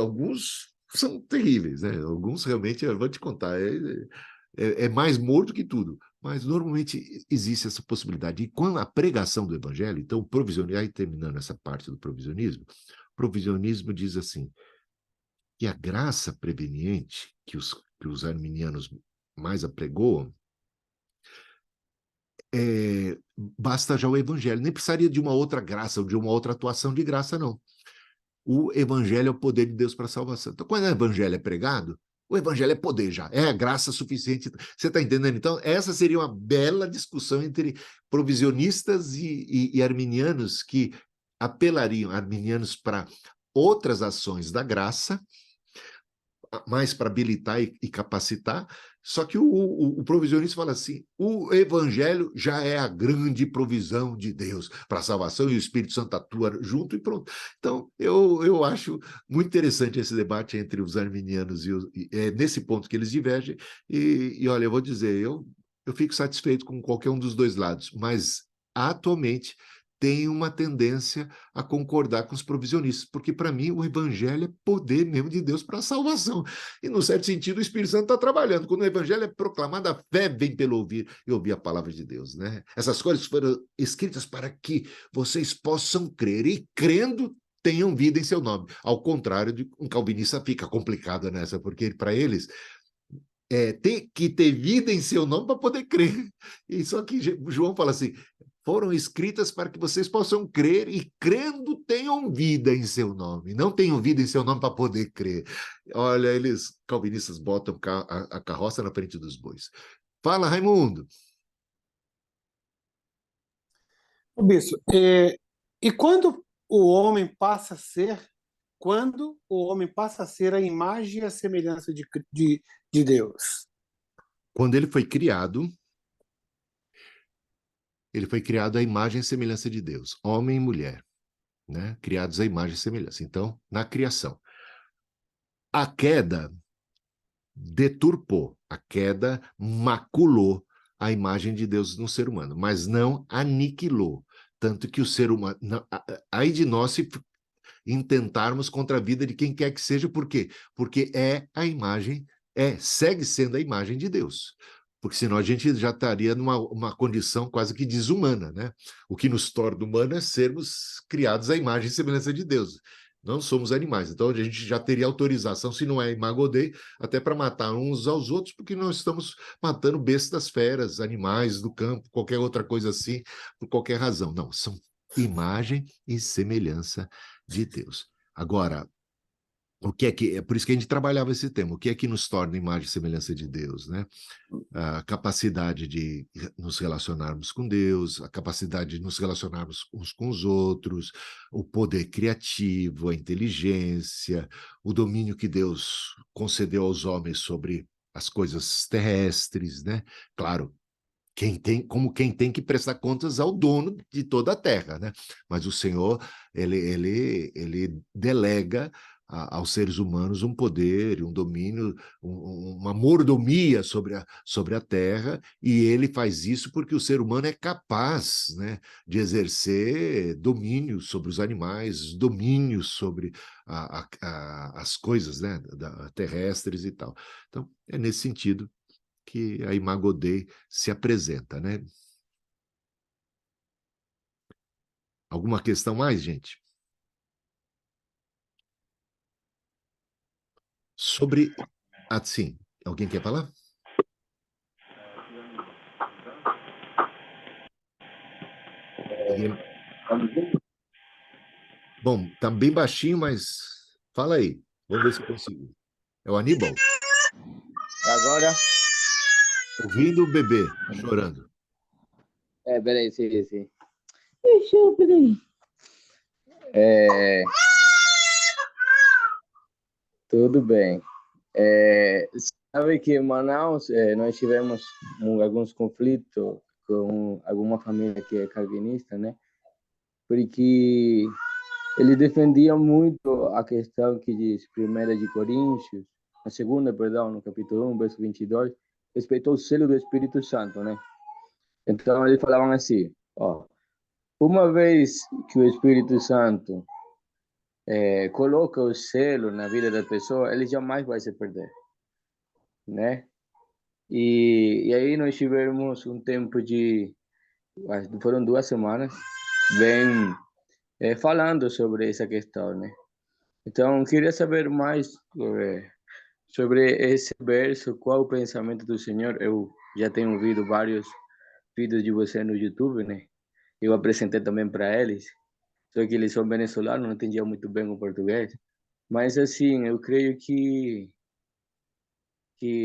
são terríveis, né? Alguns realmente, eu vou te contar, é mais morto que tudo, mas normalmente existe essa possibilidade. E com a pregação do evangelho, então, o provisionismo, aí terminando essa parte do provisionismo, o provisionismo diz assim, que a graça preveniente que os arminianos mais apregoam, basta já o evangelho, nem precisaria de uma outra graça ou de uma outra atuação de graça, não. O evangelho é o poder de Deus para a salvação. Então, quando o evangelho é pregado, o evangelho é poder já, é a graça suficiente. Você está entendendo? Então, essa seria uma bela discussão entre provisionistas e arminianos, que apelariam arminianos para outras ações da graça, mais para habilitar e capacitar, só que o provisionista fala assim, o evangelho já é a grande provisão de Deus para a salvação e o Espírito Santo atua junto e pronto. Então, eu acho muito interessante esse debate entre os arminianos é nesse ponto que eles divergem, e olha, eu vou dizer, eu fico satisfeito com qualquer um dos dois lados, mas atualmente tem uma tendência a concordar com os provisionistas, porque para mim o evangelho é poder mesmo de Deus para a salvação. E, no certo sentido, o Espírito Santo está trabalhando. Quando o evangelho é proclamado, a fé vem pelo ouvir e ouvir a palavra de Deus, né? Essas coisas foram escritas para que vocês possam crer, e crendo tenham vida em seu nome. Ao contrário de um calvinista, fica complicado nessa, porque para eles tem que ter vida em seu nome para poder crer. E só que João fala assim, foram escritas para que vocês possam crer e, crendo, tenham vida em seu nome. Não tenham vida em seu nome para poder crer. Olha, eles, calvinistas, botam a carroça na frente dos bois. Fala, Raimundo. Bispo, e quando o homem passa a ser, a imagem e a semelhança de Deus? Quando ele foi criado à imagem e semelhança de Deus, homem e mulher, né? Criados à imagem e semelhança. Então, na criação. A queda deturpou, a queda maculou a imagem de Deus no ser humano, mas não aniquilou. Tanto que o ser humano... Aí de nós se intentarmos contra a vida de quem quer que seja, por quê? Porque segue sendo a imagem de Deus. Porque senão a gente já estaria numa condição quase que desumana, né? O que nos torna humanos é sermos criados à imagem e semelhança de Deus. Não somos animais. Então a gente já teria autorização, se não é Imago Dei, até para matar uns aos outros, porque nós estamos matando bestas, feras, animais do campo, qualquer outra coisa assim, por qualquer razão. Não, são imagem e semelhança de Deus. Agora, o que é por isso que a gente trabalhava esse tema, o que é que nos torna imagem e semelhança de Deus, né? A capacidade de nos relacionarmos com Deus, a capacidade de nos relacionarmos uns com os outros, o poder criativo, a inteligência, o domínio que Deus concedeu aos homens sobre as coisas terrestres, né? Claro, quem tem que prestar contas ao dono de toda a terra, né? Mas o Senhor, ele delega aos seres humanos um poder, um domínio, uma mordomia sobre a terra, e ele faz isso porque o ser humano é capaz, né, de exercer domínio sobre os animais, domínio sobre as coisas, né, terrestres e tal. Então, é nesse sentido que a Imago Dei se apresenta, né? Alguma questão mais, gente? Sobre... sim. Alguém quer falar? Bom, tá bem baixinho, mas fala aí. Vamos ver se eu consigo. É o Aníbal? Agora? Ouvindo o bebê chorando. Peraí, sim. Deixa eu, peraí. Tudo bem. Sabe que em Manaus nós tivemos alguns conflitos com alguma família que é calvinista, né? Porque ele defendia muito a questão que diz 1 de Coríntios, a segunda, perdão, no capítulo 1, verso 22, respeito ao selo do Espírito Santo, né? Então eles falavam assim, ó, uma vez que o Espírito Santo coloca o selo na vida da pessoa, ele jamais vai se perder, né? E aí nós tivemos um tempo foram 2 semanas, bem falando sobre essa questão, né? Então, queria saber mais sobre esse verso, qual o pensamento do Senhor. Eu já tenho ouvido vários vídeos de você no YouTube, né? Eu apresentei também para eles, só que eles são venezuelanos, não entendiam muito bem o português. Mas, assim, eu creio que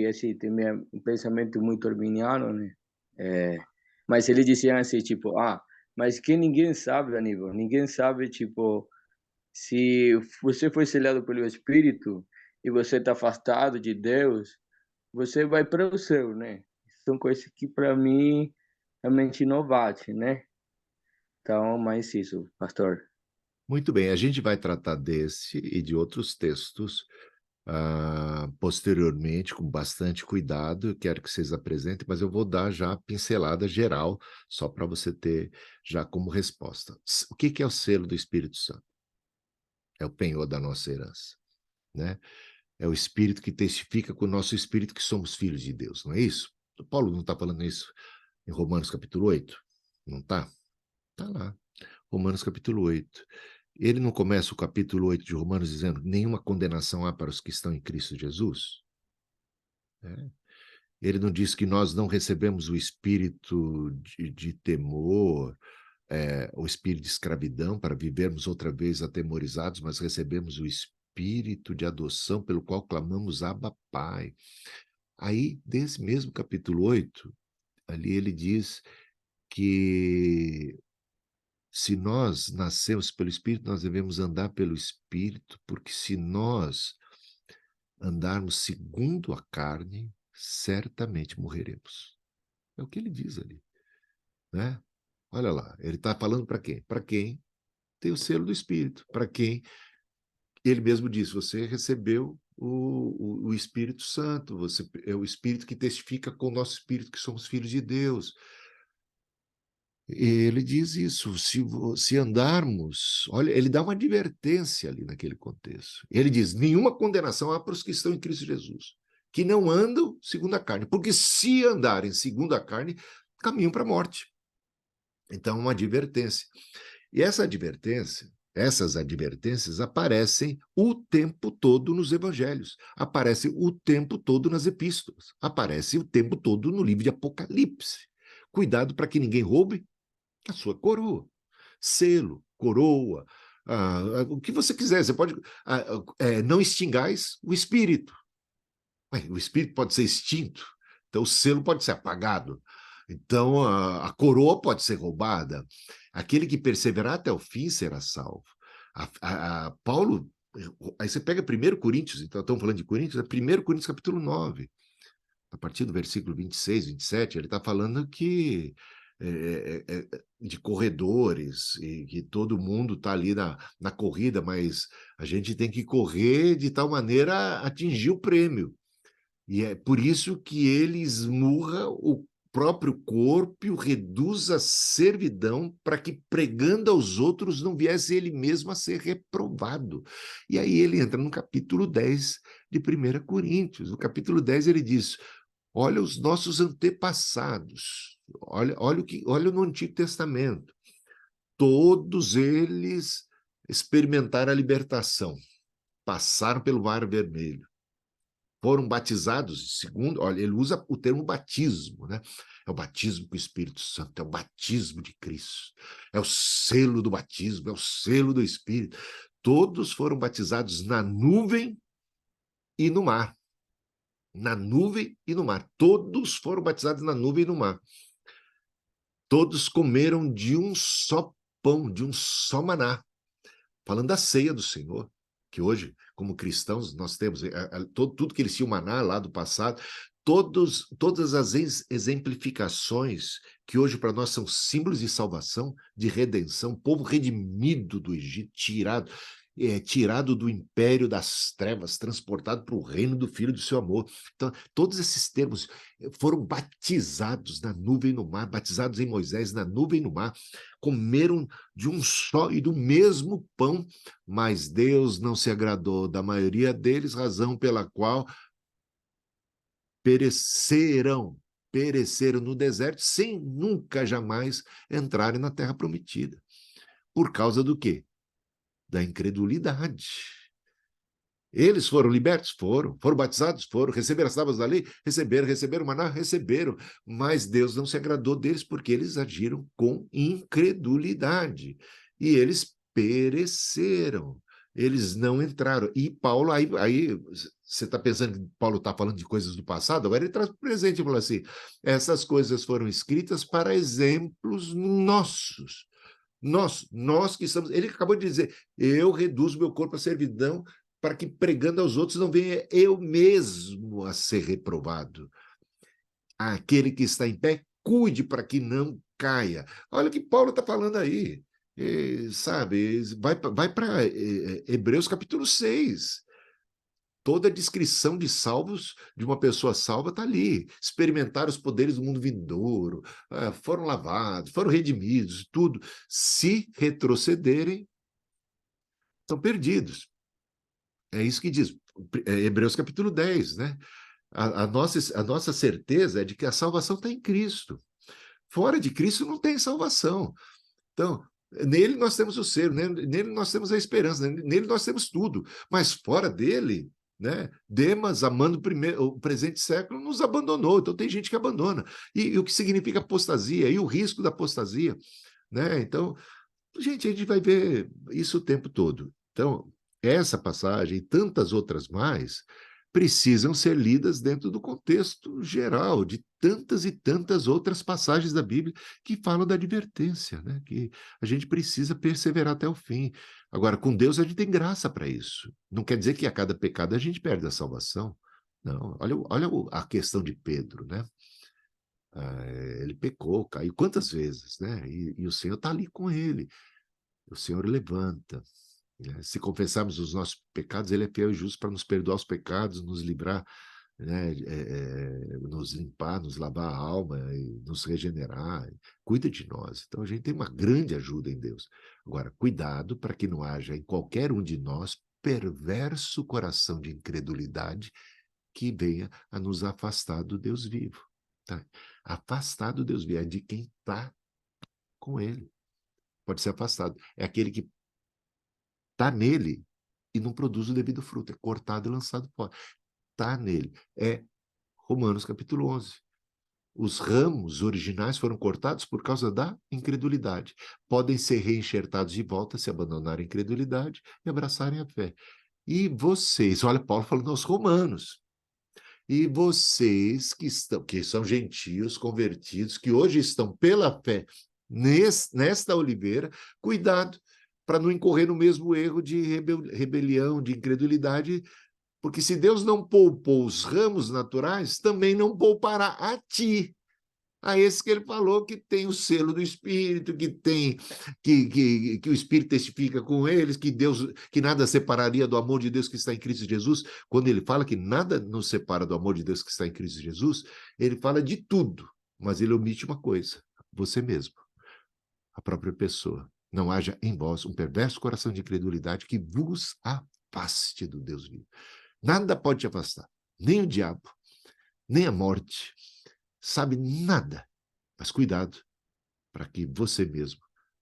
assim, tem um pensamento muito arminiano, né? Mas ele dizia assim, tipo, mas que ninguém sabe, Aníbal, ninguém sabe, tipo, se você foi selado pelo Espírito e você está afastado de Deus, você vai para o céu, né? São coisas que, para mim, realmente não bate, né? Então, mas isso, pastor. Muito bem, a gente vai tratar desse e de outros textos posteriormente, com bastante cuidado. Eu quero que vocês apresentem, mas eu vou dar já a pincelada geral, só para você ter já como resposta. O que é o selo do Espírito Santo? É o penhor da nossa herança, né? É o Espírito que testifica com o nosso Espírito que somos filhos de Deus, não é isso? O Paulo não está falando isso em Romanos capítulo 8? Não está? Está lá, Romanos capítulo 8. Ele não começa o capítulo 8 de Romanos dizendo nenhuma condenação há para os que estão em Cristo Jesus? Ele não diz que nós não recebemos o espírito de temor, o espírito de escravidão, para vivermos outra vez atemorizados, mas recebemos o espírito de adoção, pelo qual clamamos Abba, Pai. Aí, desse mesmo capítulo 8, ali ele diz que se nós nascemos pelo Espírito, nós devemos andar pelo Espírito, porque se nós andarmos segundo a carne, certamente morreremos. É o que ele diz ali, né? Olha lá, ele está falando para quem? Para quem tem o selo do Espírito, para quem ele mesmo diz, você recebeu o Espírito Santo, você é o Espírito que testifica com o nosso Espírito que somos filhos de Deus. Ele diz isso, se andarmos, olha, ele dá uma advertência ali naquele contexto. Ele diz, nenhuma condenação há para os que estão em Cristo Jesus, que não andam segundo a carne, porque se andarem segundo a carne, caminham para a morte. Então, uma advertência. E essas advertências aparecem o tempo todo nos evangelhos, aparecem o tempo todo nas epístolas, aparecem o tempo todo no livro de Apocalipse. Cuidado para que ninguém roube a sua coroa, selo, coroa, o que você quiser. Você pode, não extingais o espírito. O espírito pode ser extinto, então o selo pode ser apagado, então a coroa pode ser roubada. Aquele que perseverar até o fim será salvo. Paulo, aí você pega 1 Coríntios, então estamos falando de Coríntios, 1 Coríntios capítulo 9, a partir do versículo 26, 27, ele está falando que de corredores, e que todo mundo está ali na corrida, mas a gente tem que correr de tal maneira a atingir o prêmio. E é por isso que ele esmurra o próprio corpo e o reduz à servidão, para que, pregando aos outros, não viesse ele mesmo a ser reprovado. E aí ele entra no capítulo 10 de 1 Coríntios. No capítulo 10 ele diz, olha os nossos antepassados, olha no Antigo Testamento, todos eles experimentaram a libertação, passaram pelo Mar Vermelho, foram batizados, segundo, olha, ele usa o termo batismo, né? É o batismo com o Espírito Santo, é o batismo de Cristo, é o selo do batismo, é o selo do Espírito. Todos foram batizados na nuvem e no mar. Na nuvem e no mar. Todos foram batizados na nuvem e no mar. Todos comeram de um só pão, de um só maná. Falando da ceia do Senhor, que hoje, como cristãos, nós temos tudo que eles tinham maná lá do passado, todas as exemplificações que hoje para nós são símbolos de salvação, de redenção, povo redimido do Egito, tirado do império das trevas, transportado para o reino do Filho do seu amor. Então, todos esses termos foram batizados na nuvem e no mar, batizados em Moisés na nuvem e no mar, comeram de um só e do mesmo pão, mas Deus não se agradou da maioria deles, razão pela qual pereceram no deserto, sem nunca jamais entrarem na terra prometida. Por causa do quê? Da incredulidade. Eles foram libertos? Foram batizados? Foram. Receberam as tábuas da lei? Receberam maná? Receberam. Mas Deus não se agradou deles porque eles agiram com incredulidade. E eles pereceram. Eles não entraram. E Paulo, aí você está pensando que Paulo está falando de coisas do passado, agora ele traz para o presente e fala assim, essas coisas foram escritas para exemplos nossos. Nós que estamos... Ele acabou de dizer, eu reduzo meu corpo à servidão para que, pregando aos outros, não venha eu mesmo a ser reprovado. Aquele que está em pé, cuide para que não caia. Olha o que Paulo está falando aí. Sabe, vai para Hebreus capítulo 6. Toda a descrição de salvos, de uma pessoa salva, está ali. Experimentaram os poderes do mundo vindouro, foram lavados, foram redimidos, tudo. Se retrocederem, estão perdidos. É isso que diz Hebreus capítulo 10, né? A nossa certeza é de que a salvação está em Cristo. Fora de Cristo não tem salvação. Então, nele nós temos o selo, nele nós temos a esperança, nele nós temos tudo. Mas fora dele, né? Demas, amando o presente século, nos abandonou. Então tem gente que abandona. E o que significa apostasia? E o risco da apostasia, né? Então, gente, a gente vai ver isso o tempo todo. Então, essa passagem e tantas outras mais precisam ser lidas dentro do contexto geral de tantas e tantas outras passagens da Bíblia que falam da advertência, né? Que a gente precisa perseverar até o fim. Agora, com Deus a gente tem graça para isso. Não quer dizer que a cada pecado a gente perde a salvação. Não, olha a questão de Pedro, né? Ele pecou, caiu quantas vezes, né? E o Senhor está ali com ele. O Senhor levanta. Né? Se confessarmos os nossos pecados, ele é fiel e justo para nos perdoar os pecados, nos livrar, né? Nos limpar, nos lavar a alma, e nos regenerar, cuida de nós. Então a gente tem uma grande ajuda em Deus. Agora, cuidado para que não haja em qualquer um de nós perverso coração de incredulidade que venha a nos afastar do Deus vivo. Tá? Afastar do Deus vivo é de quem está com ele. Pode ser afastado. É aquele que está nele e não produz o devido fruto. É cortado e lançado fora. Está nele. É Romanos capítulo 11. Os ramos originais foram cortados por causa da incredulidade. Podem ser reenxertados de volta se abandonarem a incredulidade e abraçarem a fé. E vocês, olha Paulo falando aos romanos, e vocês que são gentios, convertidos, que hoje estão pela fé nesta oliveira, cuidado para não incorrer no mesmo erro de rebelião, de incredulidade, porque se Deus não poupou os ramos naturais, também não poupará a ti. A esse que ele falou que tem o selo do Espírito, que o Espírito testifica com eles, que nada separaria do amor de Deus que está em Cristo Jesus. Quando ele fala que nada nos separa do amor de Deus que está em Cristo Jesus, ele fala de tudo, mas ele omite uma coisa: você mesmo, a própria pessoa. Não haja em vós um perverso coração de incredulidade que vos afaste do Deus vivo. Nada pode te afastar, nem o diabo, nem a morte, sabe nada. Mas cuidado para que você mesmo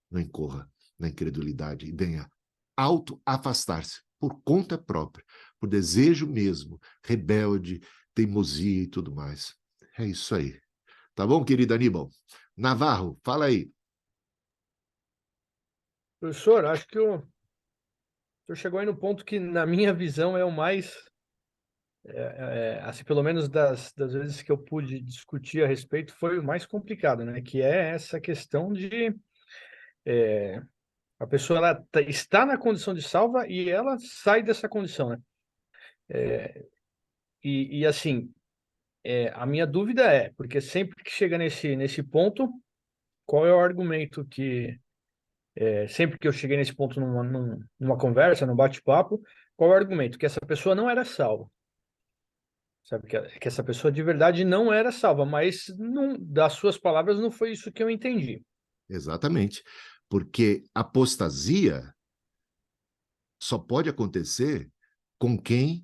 não incorra na incredulidade e venha auto-afastar-se por conta própria, por desejo mesmo, rebelde, teimosia e tudo mais. É isso aí. Tá bom, querido Aníbal? Navarro, fala aí. Professor, acho que o senhor chegou aí no ponto que, na minha visão, é o mais, assim, pelo menos das vezes que eu pude discutir a respeito, foi o mais complicado, né? Que é essa questão de a pessoa ela está na condição de salva e ela sai dessa condição, né? E assim, a minha dúvida é, porque sempre que chega nesse ponto, qual é o argumento que sempre que eu cheguei nesse ponto numa conversa, num bate-papo, qual é o argumento? Que essa pessoa não era salva. Sabe, que essa pessoa de verdade não era salva, mas das suas palavras não foi isso que eu entendi. Exatamente. Porque apostasia só pode acontecer com quem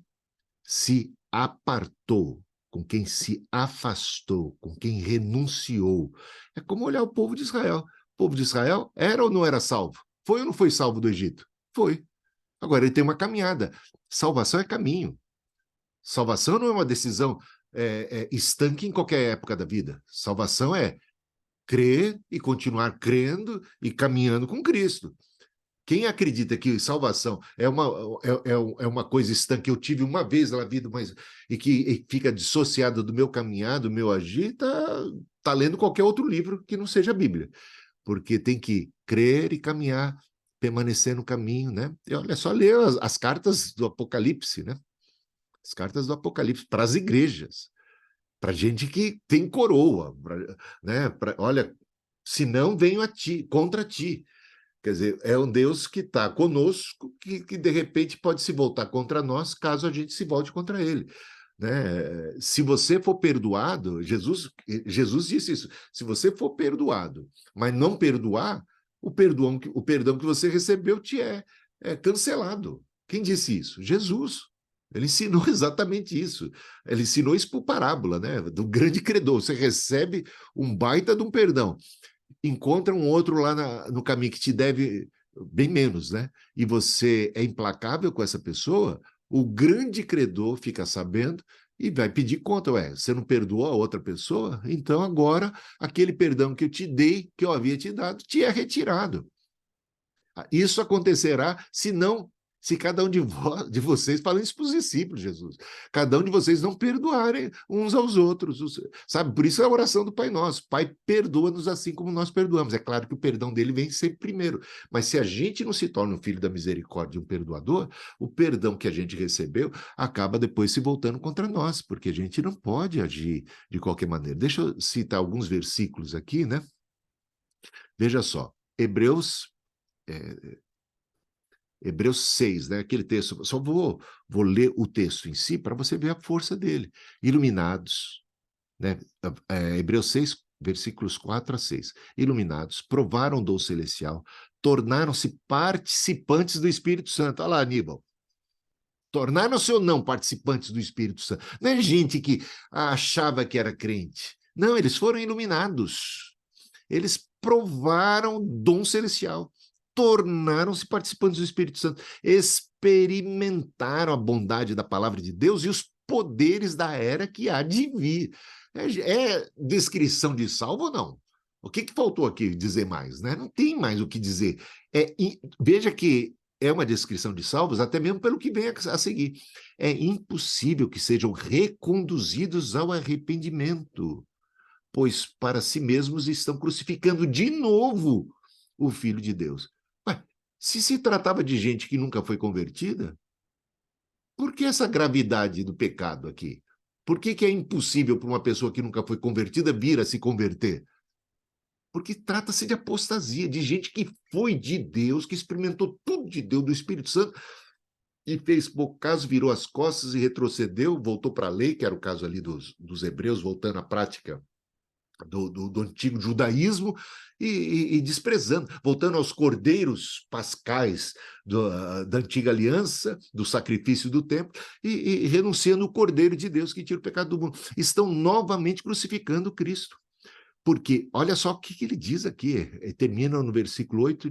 se apartou, com quem se afastou, com quem renunciou. É como olhar o povo de Israel. O povo de Israel era ou não era salvo? Foi ou não foi salvo do Egito? Foi. Agora, ele tem uma caminhada. Salvação é caminho. Salvação não é uma decisão estanque em qualquer época da vida. Salvação é crer e continuar crendo e caminhando com Cristo. Quem acredita que salvação é uma coisa estanque, eu tive uma vez na vida, mas e que fica dissociado do meu caminhar, do meu agir, tá lendo qualquer outro livro que não seja a Bíblia. Porque tem que crer e caminhar, permanecer no caminho, né? E olha só, ler as cartas do Apocalipse, né? As cartas do Apocalipse para as igrejas, para gente que tem coroa, né? Olha, se não venho a ti, contra ti. Quer dizer, é um Deus que está conosco, que de repente pode se voltar contra nós, caso a gente se volte contra ele. Né? Se você for perdoado, Jesus disse isso, se você for perdoado, mas não perdoar, o perdão que você recebeu te é cancelado. Quem disse isso? Jesus. Ele ensinou exatamente isso. Ele ensinou isso por parábola, né? Do grande credor. Você recebe um baita de um perdão, encontra um outro lá no caminho que te deve bem menos, né? E você é implacável com essa pessoa, O grande credor fica sabendo e vai pedir conta. Ué, você não perdoou a outra pessoa? Então agora aquele perdão que eu te dei, que eu havia te dado, te é retirado. Isso acontecerá se cada um de vocês, falando isso para os discípulos, Jesus, cada um de vocês não perdoarem uns aos outros, sabe? Por isso é a oração do Pai Nosso. Pai, perdoa-nos assim como nós perdoamos. É claro que o perdão dele vem sempre primeiro, mas se a gente não se torna um filho da misericórdia, um perdoador, o perdão que a gente recebeu acaba depois se voltando contra nós, porque a gente não pode agir de qualquer maneira. Deixa eu citar alguns versículos aqui, né? Veja só, Hebreus 6, né? Aquele texto, só vou ler o texto em si para você ver a força dele. Iluminados, né? Hebreus 6, versículos 4 a 6. Iluminados, provaram o dom celestial, tornaram-se participantes do Espírito Santo. Olha lá, Aníbal. Tornaram-se ou não participantes do Espírito Santo? Não é gente que achava que era crente. Não, eles foram iluminados. Eles provaram o dom celestial, tornaram-se participantes do Espírito Santo, experimentaram a bondade da palavra de Deus e os poderes da era que há de vir. É descrição de salvo ou não? O que faltou aqui dizer mais, né? Não tem mais o que dizer. Veja que é uma descrição de salvos, até mesmo pelo que vem a seguir. É impossível que sejam reconduzidos ao arrependimento, pois para si mesmos estão crucificando de novo o Filho de Deus. Ué, se tratava de gente que nunca foi convertida, por que essa gravidade do pecado aqui? Por que é impossível para uma pessoa que nunca foi convertida vir a se converter? Porque trata-se de apostasia, de gente que foi de Deus, que experimentou tudo de Deus, do Espírito Santo, e fez pouco caso, virou as costas e retrocedeu, voltou para a lei, que era o caso ali dos hebreus, voltando à prática do antigo judaísmo e desprezando, voltando aos cordeiros pascais da antiga aliança, do sacrifício do templo, e renunciando o cordeiro de Deus que tira o pecado do mundo. Estão novamente crucificando Cristo. Porque, olha só o que ele diz aqui, termina no versículo 8,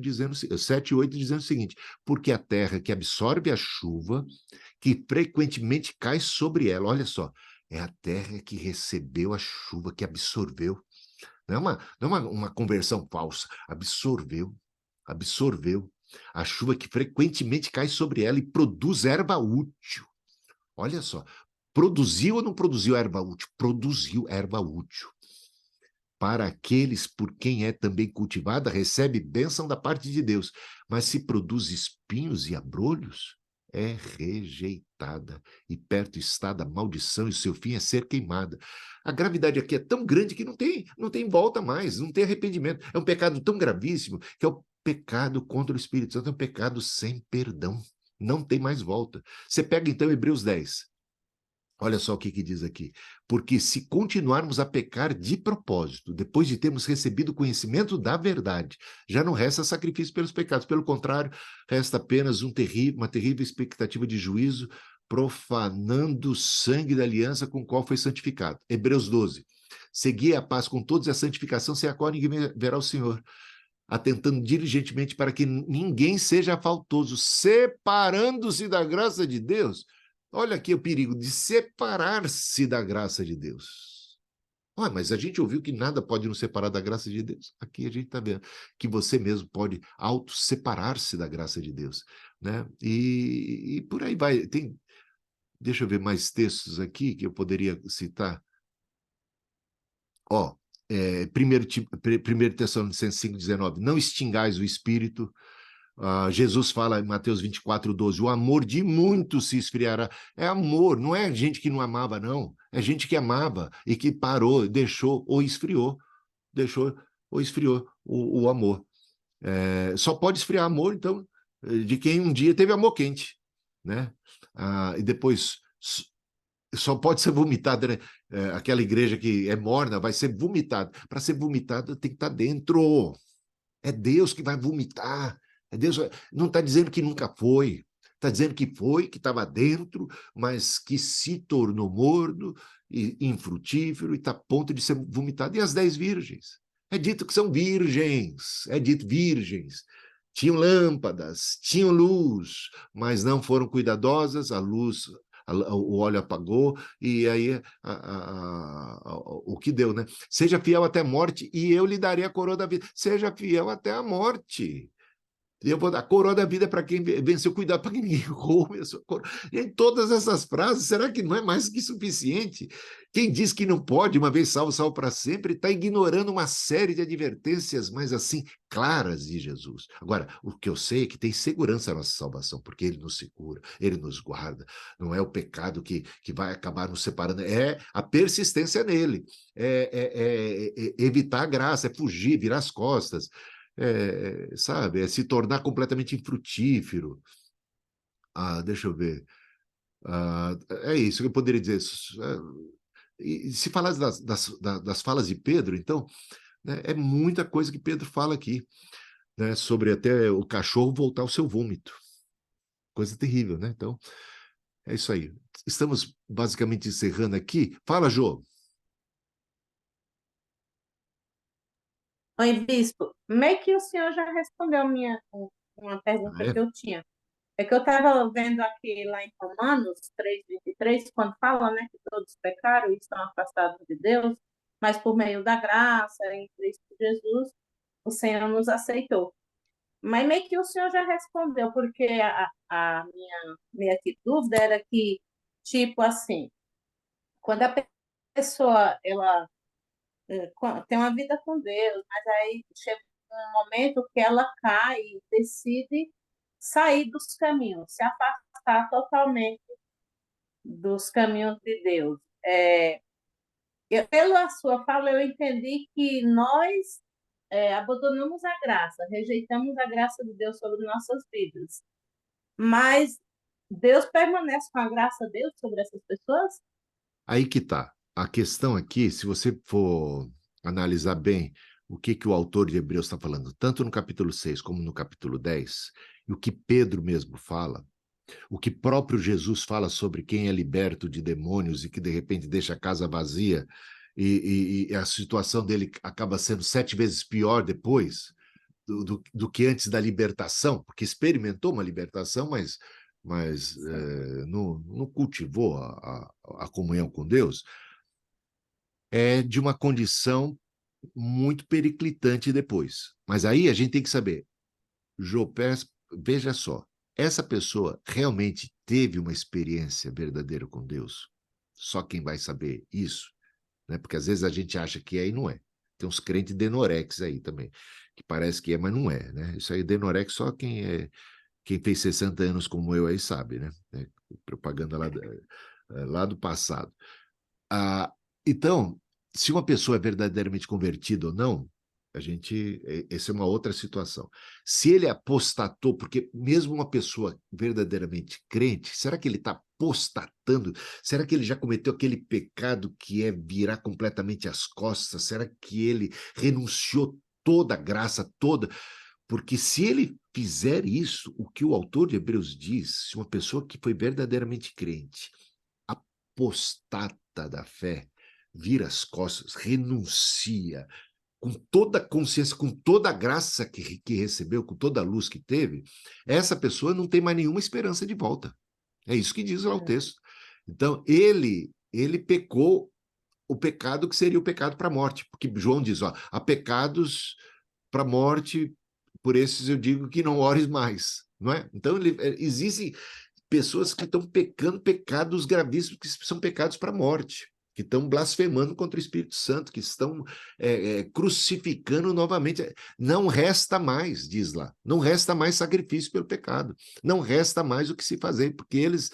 7 e 8, dizendo o seguinte: porque a terra que absorve a chuva, que frequentemente cai sobre ela, olha só, é a terra que recebeu a chuva, que absorveu. Não é uma conversão falsa, absorveu. A chuva que frequentemente cai sobre ela e produz erva útil. Olha só, produziu ou não produziu erva útil? Produziu erva útil. Para aqueles por quem é também cultivada, recebe bênção da parte de Deus. Mas se produz espinhos e abrolhos, é rejeitada. E perto está da maldição, e o seu fim é ser queimada. A gravidade aqui é tão grande que não tem volta mais, não tem arrependimento. É um pecado tão gravíssimo que é o pecado contra o Espírito Santo, é um pecado sem perdão. Não tem mais volta. Você pega então Hebreus 10. Olha só o que diz aqui. Porque se continuarmos a pecar de propósito, depois de termos recebido o conhecimento da verdade, já não resta sacrifício pelos pecados. Pelo contrário, resta apenas uma terrível expectativa de juízo, profanando o sangue da aliança com o qual foi santificado. Hebreus 12. Segui a paz com todos e a santificação, sem a qual ninguém verá o Senhor, atentando diligentemente para que ninguém seja faltoso, separando-se da graça de Deus. Olha aqui o perigo de separar-se da graça de Deus. Mas a gente ouviu que nada pode nos separar da graça de Deus. Aqui a gente está vendo que você mesmo pode auto-separar-se da graça de Deus, né? E por aí vai. Deixa eu ver mais textos aqui que eu poderia citar. 1 Tessalonicenses 5,19. Não extingais o espírito. Jesus fala em Mateus 24:12, o amor de muitos se esfriará. É amor, não é gente que não amava, não. É gente que amava e que parou, deixou ou esfriou. Deixou ou esfriou o amor. Só pode esfriar amor, então, de quem um dia teve amor quente, né? E depois só pode ser vomitado, né? Aquela igreja que é morna vai ser vomitada. Para ser vomitada tem que estar dentro. É Deus que vai vomitar. Deus não está dizendo que nunca foi, está dizendo que foi, que estava dentro, mas que se tornou morno e infrutífero e está a ponto de ser vomitado. E as 10 virgens? É dito que são virgens, é dito virgens. tinham lâmpadas, tinham luz, mas não foram cuidadosas, a luz, o óleo apagou, e aí o que deu, né? Seja fiel até a morte, e eu lhe darei a coroa da vida. Seja fiel até a morte. Eu vou dar a coroa da vida para quem venceu, cuidado para que ninguém roube a sua coroa. E em todas essas frases, será que não é mais que suficiente? Quem diz que não pode, uma vez salvo, salvo para sempre, está ignorando uma série de advertências, mas assim, claras de Jesus. Agora, o que eu sei é que tem segurança a nossa salvação, porque Ele nos segura, Ele nos guarda. Não é o pecado que vai acabar nos separando, é a persistência nele, é evitar a graça, é fugir, virar as costas. Sabe, é se tornar completamente infrutífero. Deixa eu ver. É isso que eu poderia dizer. E se falar das falas de Pedro, então, né, é muita coisa que Pedro fala aqui, né, sobre até o cachorro voltar ao seu vômito. Coisa terrível, né? Então, é isso aí. Estamos basicamente encerrando aqui. Fala, Jô. Oi, bispo. Meio que o senhor já respondeu uma pergunta que eu tinha. É que eu estava vendo aqui lá em Romanos 3:23, quando fala, né, que todos pecaram e estão afastados de Deus, mas por meio da graça em Cristo Jesus, o Senhor nos aceitou. Mas meio que o senhor já respondeu, porque a minha dúvida era que, tipo assim, quando a pessoa ela tem uma vida com Deus, mas aí chega um momento que ela cai e decide sair dos caminhos, se afastar totalmente dos caminhos de Deus. Pela sua fala, eu entendi que nós abandonamos a graça, rejeitamos a graça de Deus sobre nossas vidas. Mas Deus permanece com a graça de Deus sobre essas pessoas? Aí que tá. A questão aqui, se você for analisar bem o que o autor de Hebreus está falando, tanto no capítulo 6 como no capítulo 10, e o que Pedro mesmo fala, o que próprio Jesus fala sobre quem é liberto de demônios e que de repente deixa a casa vazia e a situação dele acaba sendo 7 vezes pior depois do que antes da libertação, porque experimentou uma libertação, mas não cultivou a comunhão com Deus, é de uma condição muito periclitante depois. Mas aí a gente tem que saber, Jopés, veja só, essa pessoa realmente teve uma experiência verdadeira com Deus? Só quem vai saber isso, né? Porque às vezes a gente acha que é e não é. Tem uns crentes denorex aí também, que parece que é, mas não é, né? Isso aí, denorex, só quem fez 60 anos como eu aí sabe, né? Propaganda lá do passado. Então, se uma pessoa é verdadeiramente convertida ou não, essa é uma outra situação. Se ele apostatou, porque mesmo uma pessoa verdadeiramente crente, será que ele está apostatando? Será que ele já cometeu aquele pecado que é virar completamente as costas? Será que ele renunciou toda a graça, toda? Porque se ele fizer isso, o que o autor de Hebreus diz, se uma pessoa que foi verdadeiramente crente apostata da fé, vira as costas, renuncia, com toda a consciência, com toda a graça que recebeu, com toda a luz que teve, essa pessoa não tem mais nenhuma esperança de volta. É isso que diz lá o texto. Então, ele pecou o pecado que seria o pecado para a morte, porque João diz, há pecados para a morte, por esses eu digo que não ores mais, não é? Então, existem pessoas que estão pecando pecados gravíssimos, que são pecados para a morte, que estão blasfemando contra o Espírito Santo, que estão crucificando novamente. Não resta mais, diz lá, não resta mais sacrifício pelo pecado, não resta mais o que se fazer, porque eles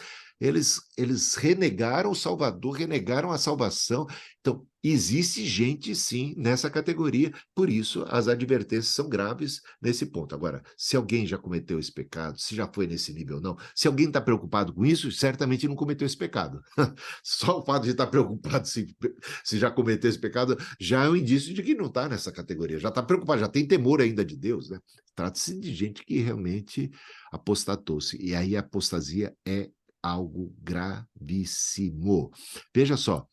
renegaram o Salvador, renegaram a salvação. Então, existe gente, sim, nessa categoria, por isso as advertências são graves nesse ponto. Agora, se alguém já cometeu esse pecado, se já foi nesse nível ou não, se alguém está preocupado com isso, certamente não cometeu esse pecado. Só o fato de estar preocupado se já cometeu esse pecado já é um indício de que não está nessa categoria, já está preocupado, já tem temor ainda de Deus, né? Trata-se de gente que realmente apostatou-se, e aí a apostasia é algo gravíssimo. Veja só,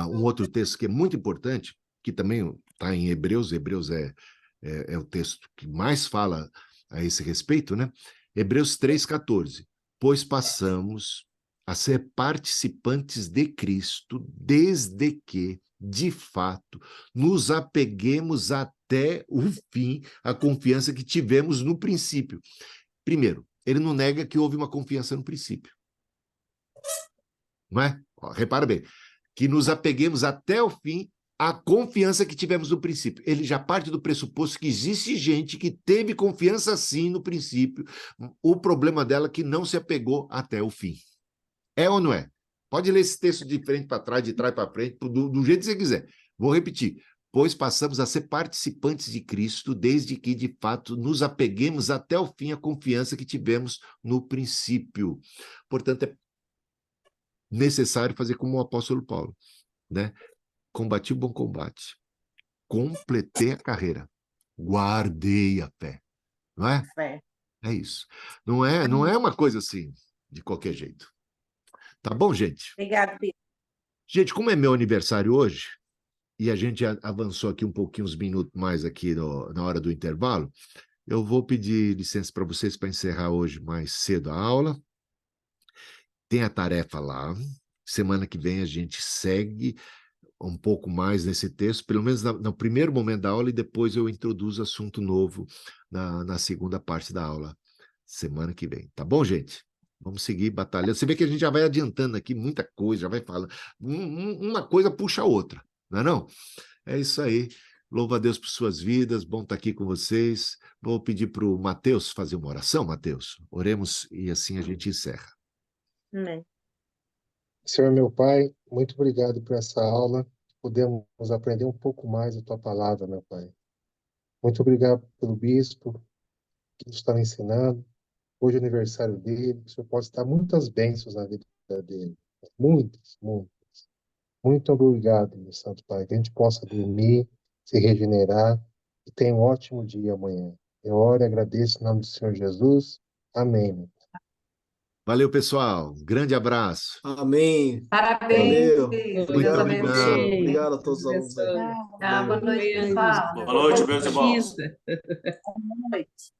um outro texto que é muito importante, que também está em Hebreus é é o texto que mais fala a esse respeito, né? Hebreus 3,14. Pois passamos a ser participantes de Cristo desde que, de fato, nos apeguemos até o fim à confiança que tivemos no princípio. Primeiro, ele não nega que houve uma confiança no princípio. Não é? Ó, repara bem, que nos apeguemos até o fim à confiança que tivemos no princípio. Ele já parte do pressuposto que existe gente que teve confiança sim no princípio, o problema dela é que não se apegou até o fim. É ou não é? Pode ler esse texto de frente para trás, de trás para frente, do jeito que você quiser. Vou repetir. Pois passamos a ser participantes de Cristo desde que, de fato, nos apeguemos até o fim à confiança que tivemos no princípio. Portanto, é necessário fazer como o apóstolo Paulo, né? Combati o bom combate, completei a carreira, guardei a fé, não é? Fé. É isso. Não é uma coisa assim, de qualquer jeito. Tá bom, gente? Obrigada, Pedro. Gente, como é meu aniversário hoje, e a gente avançou aqui um pouquinho, uns minutos mais aqui na hora do intervalo, eu vou pedir licença para vocês para encerrar hoje mais cedo a aula. Tem a tarefa lá. Semana que vem a gente segue um pouco mais nesse texto, pelo menos no primeiro momento da aula, e depois eu introduzo assunto novo na segunda parte da aula, semana que vem. Tá bom, gente? Vamos seguir batalhando. Você vê que a gente já vai adiantando aqui muita coisa, já vai falando. Uma coisa puxa a outra, não é não? É isso aí. Louva a Deus por suas vidas, bom estar aqui com vocês. Vou pedir para o Mateus fazer uma oração, Mateus. Oremos e assim a gente encerra. Amém. Senhor meu Pai, muito obrigado por essa aula. Podemos aprender um pouco mais da Tua palavra, meu Pai. Muito obrigado pelo bispo que nos está ensinando. Hoje é aniversário dele. O Senhor pode dar muitas bênçãos na vida dele. Muitas, muitas. Muito obrigado, meu Santo Pai. Que a gente possa dormir, se regenerar e tenha um ótimo dia amanhã. Eu oro e agradeço em nome do Senhor Jesus. Amém, meu Pai. Valeu, pessoal. Grande abraço. Amém. Parabéns, Valeu. Pedro. Muito Deus obrigado. abençoe. Obrigado a todos os alunos aí. Tá, boa noite, pessoal. Boa noite, meus irmãos. Boa noite.